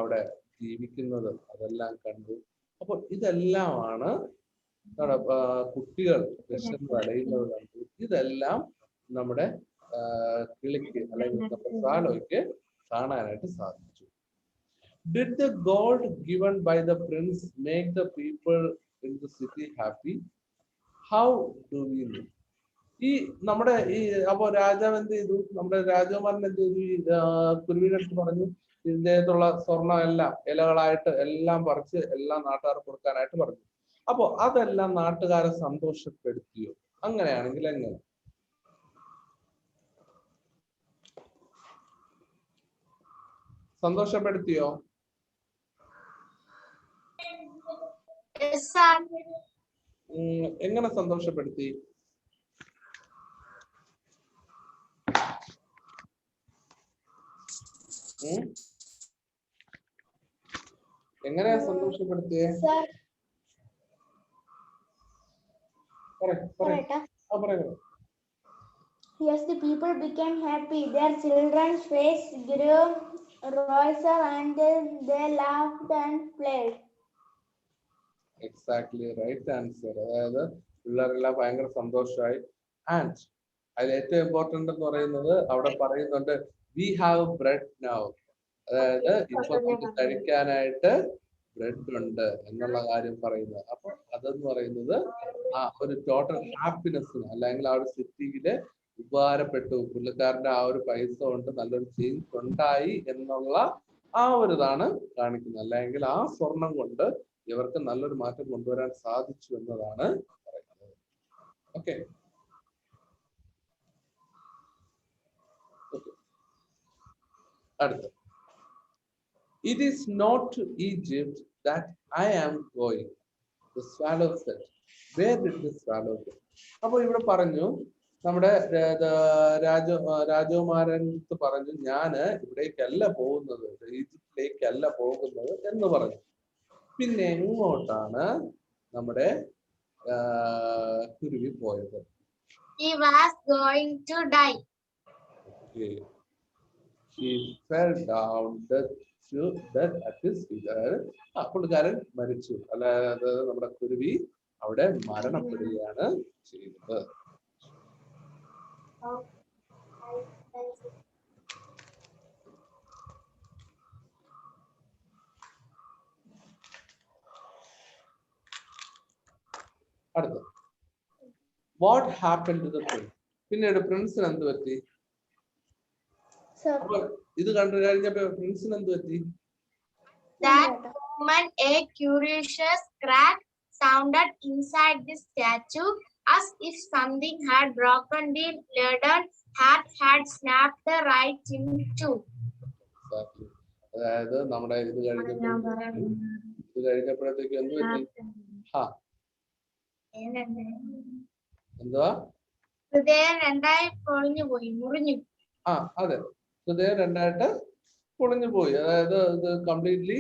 അവിടെ ജീവിക്കുന്നത് അതെല്ലാം കണ്ടു. അപ്പൊ ഇതെല്ലാമാണ് കുട്ടികൾ വിശന്ന് വലയുന്നത് കണ്ടു. ഇതെല്ലാം നമ്മുടെ കിളിക്ക് അല്ലെങ്കിൽ നമ്മുടെ സ്വാലോയ്ക്ക് കാണാനായിട്ട് സാധിച്ചു. Did the gold given by the prince make the people in the city happy? How do we know? ഈ നമ്മുടെ ഈ അപ്പോ രാജാവ് എന്ത് ചെയ്തു? നമ്മുടെ രാജകുമാരൻ എന്ത് ചെയ്തു? കുരുവിയുടെ അടുത്ത് പറഞ്ഞു ഇതിൻ്റെതുള്ള സ്വർണ്ണം എല്ലാം ഇലകളായിട്ട് എല്ലാം പറിച്ച് എല്ലാം നാട്ടുകാർക്ക് കൊടുക്കാനായിട്ട് പറഞ്ഞു. അപ്പോ അതെല്ലാം നാട്ടുകാരെ സന്തോഷപ്പെടുത്തിയോ? അങ്ങനെയാണെങ്കിൽ എങ്ങനെ? സന്തോഷപ്പെടുത്തിയോ?
Yes, sir.
എങ്ങനെ സന്തോഷപ്പെടുത്തി? എങ്ങനെയാ സന്തോഷപ്പെടുത്തിയേ?
Sir,
പറയാ.
yes, the people became happy. Their children's face grew rosier and they laughed and played.
Exactly right answer. അതായത് പിള്ളേരെല്ലാം ഭയങ്കര സന്തോഷമായി. ആൻഡ് അതിൽ ഏറ്റവും ഇമ്പോർട്ടന്റ് എന്ന് പറയുന്നത് അവിടെ പറയുന്നുണ്ട് we have bread now. അതായത് ഇപ്പൊ നമുക്ക് കഴിക്കാനായിട്ട് ബ്രെഡ് ഉണ്ട് എന്നുള്ള കാര്യം പറയുന്നത്. അപ്പൊ അതെന്ന് പറയുന്നത് ആ ഒരു ടോട്ടൽ ഹാപ്പിനെസ്സിന് അല്ലെങ്കിൽ ആ ഒരു സിറ്റിയില് ഉപകാരപ്പെട്ടു. പുള്ളിക്കാരന്റെ ആ ഒരു പൈസ കൊണ്ട് നല്ലൊരു ചേഞ്ച് ഉണ്ടായി എന്നുള്ള ആ ഒരു ഇതാണ് കാണിക്കുന്നത്. അല്ലെങ്കിൽ ആ സ്വർണം കൊണ്ട് ഇവർക്ക് നല്ലൊരു മാറ്റം കൊണ്ടുവരാൻ സാധിച്ചു എന്നതാണ് പറയുന്നത്. ഓക്കെ, അടുത്ത. It is not to Egypt that I am going. The swallow said. Where did the swallow go? അപ്പോൾ ഇവിടെ പറഞ്ഞു നമ്മുടെ രാജകുമാരൻ പറഞ്ഞു ഞാന് ഇവിടേക്കല്ല പോകുന്നത്, ഈജിപ്തിലേക്കല്ല പോകുന്നത് എന്ന് പറഞ്ഞു. പിന്നെ എങ്ങോട്ടാണ് നമ്മുടെ കുരുവി പോയത്?
He was going to die.
Okay. He fell down dead at his feet. പുള്ളിക്കാരൻ മരിച്ചു. അല്ലാതെ നമ്മുടെ കുരുവി അവിടെ മരണപ്പെടുകയാണ് ചെയ്തത്. അടുത്ത, what happen to the prince? പിന്നീട് പ്രിൻസിന് എന്ത് പറ്റി? അപ്പൊ ഇത് കണ്ടു കഴിഞ്ഞപ്പോ പ്രിൻസിന് എന്ത് പറ്റി?
That moment a curious crack sounded inside the statue, as if something had broken the leaden heart had snapped right in two.
അതായത് നമ്മുടെ ഇത് കഴിഞ്ഞപ്പോഴത്തേക്ക് എന്ത് പറ്റി? എന്തുവാ?
ഹൃദയം രണ്ടായി പൊളിഞ്ഞു പോയി, മുറിഞ്ഞു.
അതെ, ഹൃദയം രണ്ടായിട്ട് പൊളിഞ്ഞു പോയി. അതായത് ഇത് കംപ്ലീറ്റ്ലി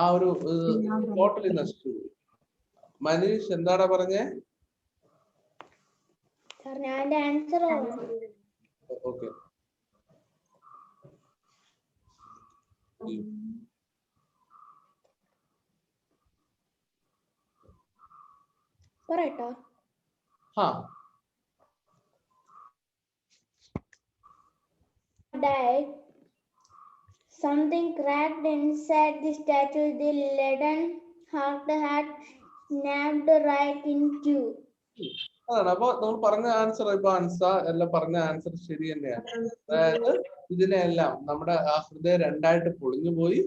ആ ഒരു ടോട്ടലി നശിച്ചു പോയി. മനീഷ് എന്താടാ പറഞ്ഞേ? ഓക്കെ,
പറയട്ടോ. Died. Something cracked inside the statue. The leaden heart had snapped right in two.
അതാണ്. അപ്പൊ നമ്മൾ പറഞ്ഞ ആൻസർ ഇപ്പൊ എല്ലാം പറഞ്ഞ ആൻസർ ശരി തന്നെയാണ്. അതായത് ഇതിനെല്ലാം നമ്മുടെ ആ ഹൃദയം രണ്ടായിട്ട് പൊളിഞ്ഞു പോയി.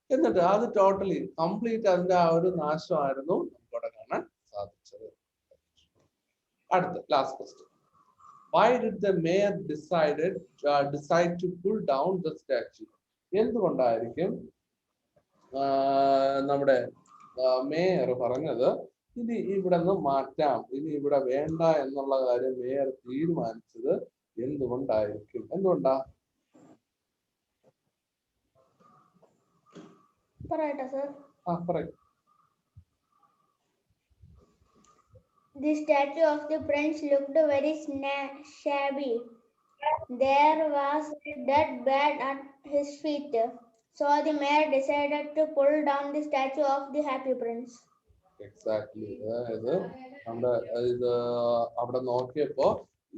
എന്നിട്ട് അത് ടോട്ടലി കംപ്ലീറ്റ് അതിന്റെ ആ ഒരു നാശമായിരുന്നു നമുക്കവിടെ കാണാൻ സാധിച്ചത്. അടുത്ത last question. Why did the mayor decide to pull down the statue? എന്തുകൊണ്ടായിരിക്കും നമ്മുടെ മേയർ പറഞ്ഞത് ഇനി ഇവിടെ നിന്ന് മാറ്റാം, ഇനി ഇവിടെ വേണ്ട എന്നുള്ള കാര്യം മേയർ തീരുമാനിച്ചത് എന്തുകൊണ്ടായിരിക്കും? എന്തുകൊണ്ടാ?
പറയട്ടോ സർ.
പറയൂ.
The statue of the prince looked very shabby. There was a dead bird at his feet. So the mayor decided to pull down the statue of the happy prince.
Exactly. അതായത് നമ്മുടെ ഇത് അവിടെ നോക്കിയപ്പോ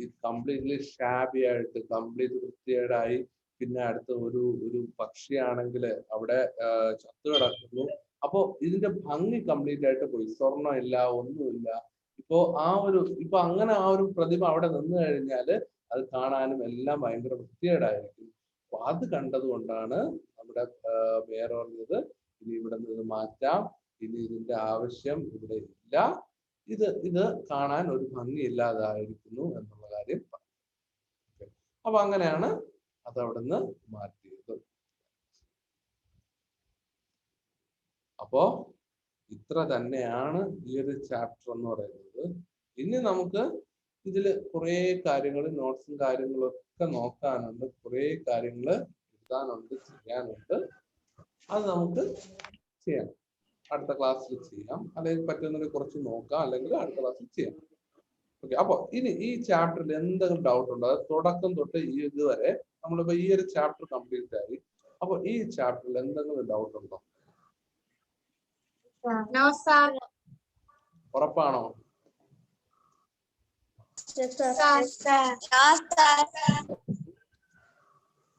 ഇത് completely Shabi ആയിട്ട് complete വൃത്തികേടായി. പിന്നെ അടുത്ത ഒരു പക്ഷിയാണെങ്കിൽ അവിടെ ചത്തു കിടക്കുന്നു. അപ്പോ ഇതിന്റെ ഭംഗി കംപ്ലീറ്റ് ആയിട്ട് പോയി. സ്വർണ്ണം ഇല്ല, ഒന്നുമില്ല. ഇപ്പോ അങ്ങനെ ആ ഒരു പ്രതിമ അവിടെ നിന്ന് കഴിഞ്ഞാല് അത് കാണാനും എല്ലാം ഭയങ്കര വൃത്തികേടായിരിക്കും. അപ്പൊ അത് കണ്ടത് കൊണ്ടാണ് നമ്മുടെ മേയർ പറഞ്ഞത് ഇനി ഇവിടെ നിന്ന് മാറ്റാം, ഇനി ഇതിന്റെ ആവശ്യം ഇവിടെ ഇല്ല, ഇത് കാണാൻ ഒരു ഭംഗിയില്ലാതായിരിക്കുന്നു എന്നുള്ള കാര്യം പറഞ്ഞു. അപ്പൊ അങ്ങനെയാണ് അത് അവിടുന്ന് മാറ്റിയത്. അപ്പോ ഇത്ര തന്നെയാണ് ഈ ഒരു ചാപ്റ്റർ എന്ന് പറയുന്നത്. ഇനി നമുക്ക് ഇതിൽ കുറെ കാര്യങ്ങൾ, നോട്ട്സും കാര്യങ്ങളും ഒക്കെ നോക്കാനുണ്ട്, കുറെ കാര്യങ്ങൾ എഴുതാനുണ്ട്, ചെയ്യാനുണ്ട്. അത് നമുക്ക് ചെയ്യാം, അടുത്ത ക്ലാസ്സിൽ ചെയ്യാം, അല്ലെങ്കിൽ പറ്റുന്നതിനെ കുറച്ച് നോക്കാം, അല്ലെങ്കിൽ അടുത്ത ക്ലാസ്സിൽ ചെയ്യാം. ഓക്കെ. അപ്പൊ ഇനി ഈ ചാപ്റ്ററിൽ എന്തെങ്കിലും ഡൗട്ട് ഉണ്ടോ? അത് തുടക്കം തൊട്ട് ഇതുവരെ നമ്മളിപ്പോ ഈ ഒരു ചാപ്റ്റർ കംപ്ലീറ്റ് ആയി. അപ്പൊ ഈ ചാപ്റ്ററിൽ എന്തെങ്കിലും ഡൗട്ട് ഉണ്ടോ?
No, sir.
ഉറപ്പാണോ?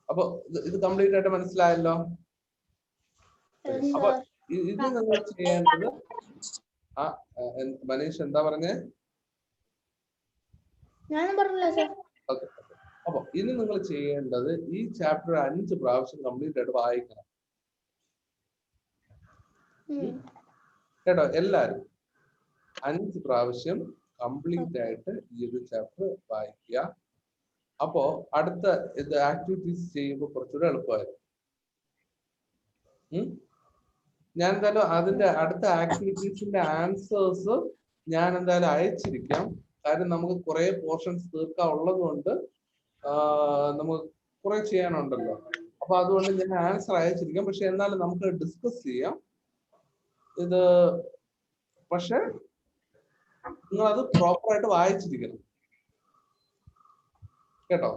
അപ്പൊ ഇത് കംപ്ലീറ്റ് ആയിട്ട് മനസ്സിലായല്ലോ. അപ്പൊ ഇത് നിങ്ങൾ ചെയ്യേണ്ടത്, മനീഷ് എന്താ പറഞ്ഞേ? ഓക്കെ. അപ്പൊ ഇനി നിങ്ങൾ ചെയ്യേണ്ടത് ഈ ചാപ്റ്റർ 5 പ്രാവശ്യം കംപ്ലീറ്റ് ആയിട്ട് വായിക്കണം കേട്ടോ. എല്ലാരും 5 പ്രാവശ്യം കംപ്ലീറ്റ് ആയിട്ട് ഈ ഒരു ചാപ്റ്റർ വായിക്കുക. അപ്പോ അടുത്ത ഇത് ആക്ടിവിറ്റീസ് ചെയ്യുമ്പോൾ കുറച്ചുകൂടെ എളുപ്പമായിരുന്നു. ഞാൻ എന്തായാലും അതിന്റെ അടുത്ത ആക്ടിവിറ്റീസിന്റെ ആൻസേഴ്സ് ഞാൻ എന്തായാലും അയച്ചിരിക്കാം. കാര്യം നമുക്ക് കുറെ പോർഷൻസ് തീർക്കാനുള്ളത് കൊണ്ട് നമുക്ക് കുറെ ചെയ്യാനുണ്ടല്ലോ. അപ്പൊ അതുകൊണ്ട് ഞാൻ ആൻസർ അയച്ചിരിക്കാം. പക്ഷെ എന്നാലും നമുക്ക് ഡിസ്കസ് ചെയ്യാം ഇത്. പക്ഷെ നിങ്ങൾ അത് പ്രോപ്പറായിട്ട് വായിച്ചിരിക്കണം കേട്ടോ.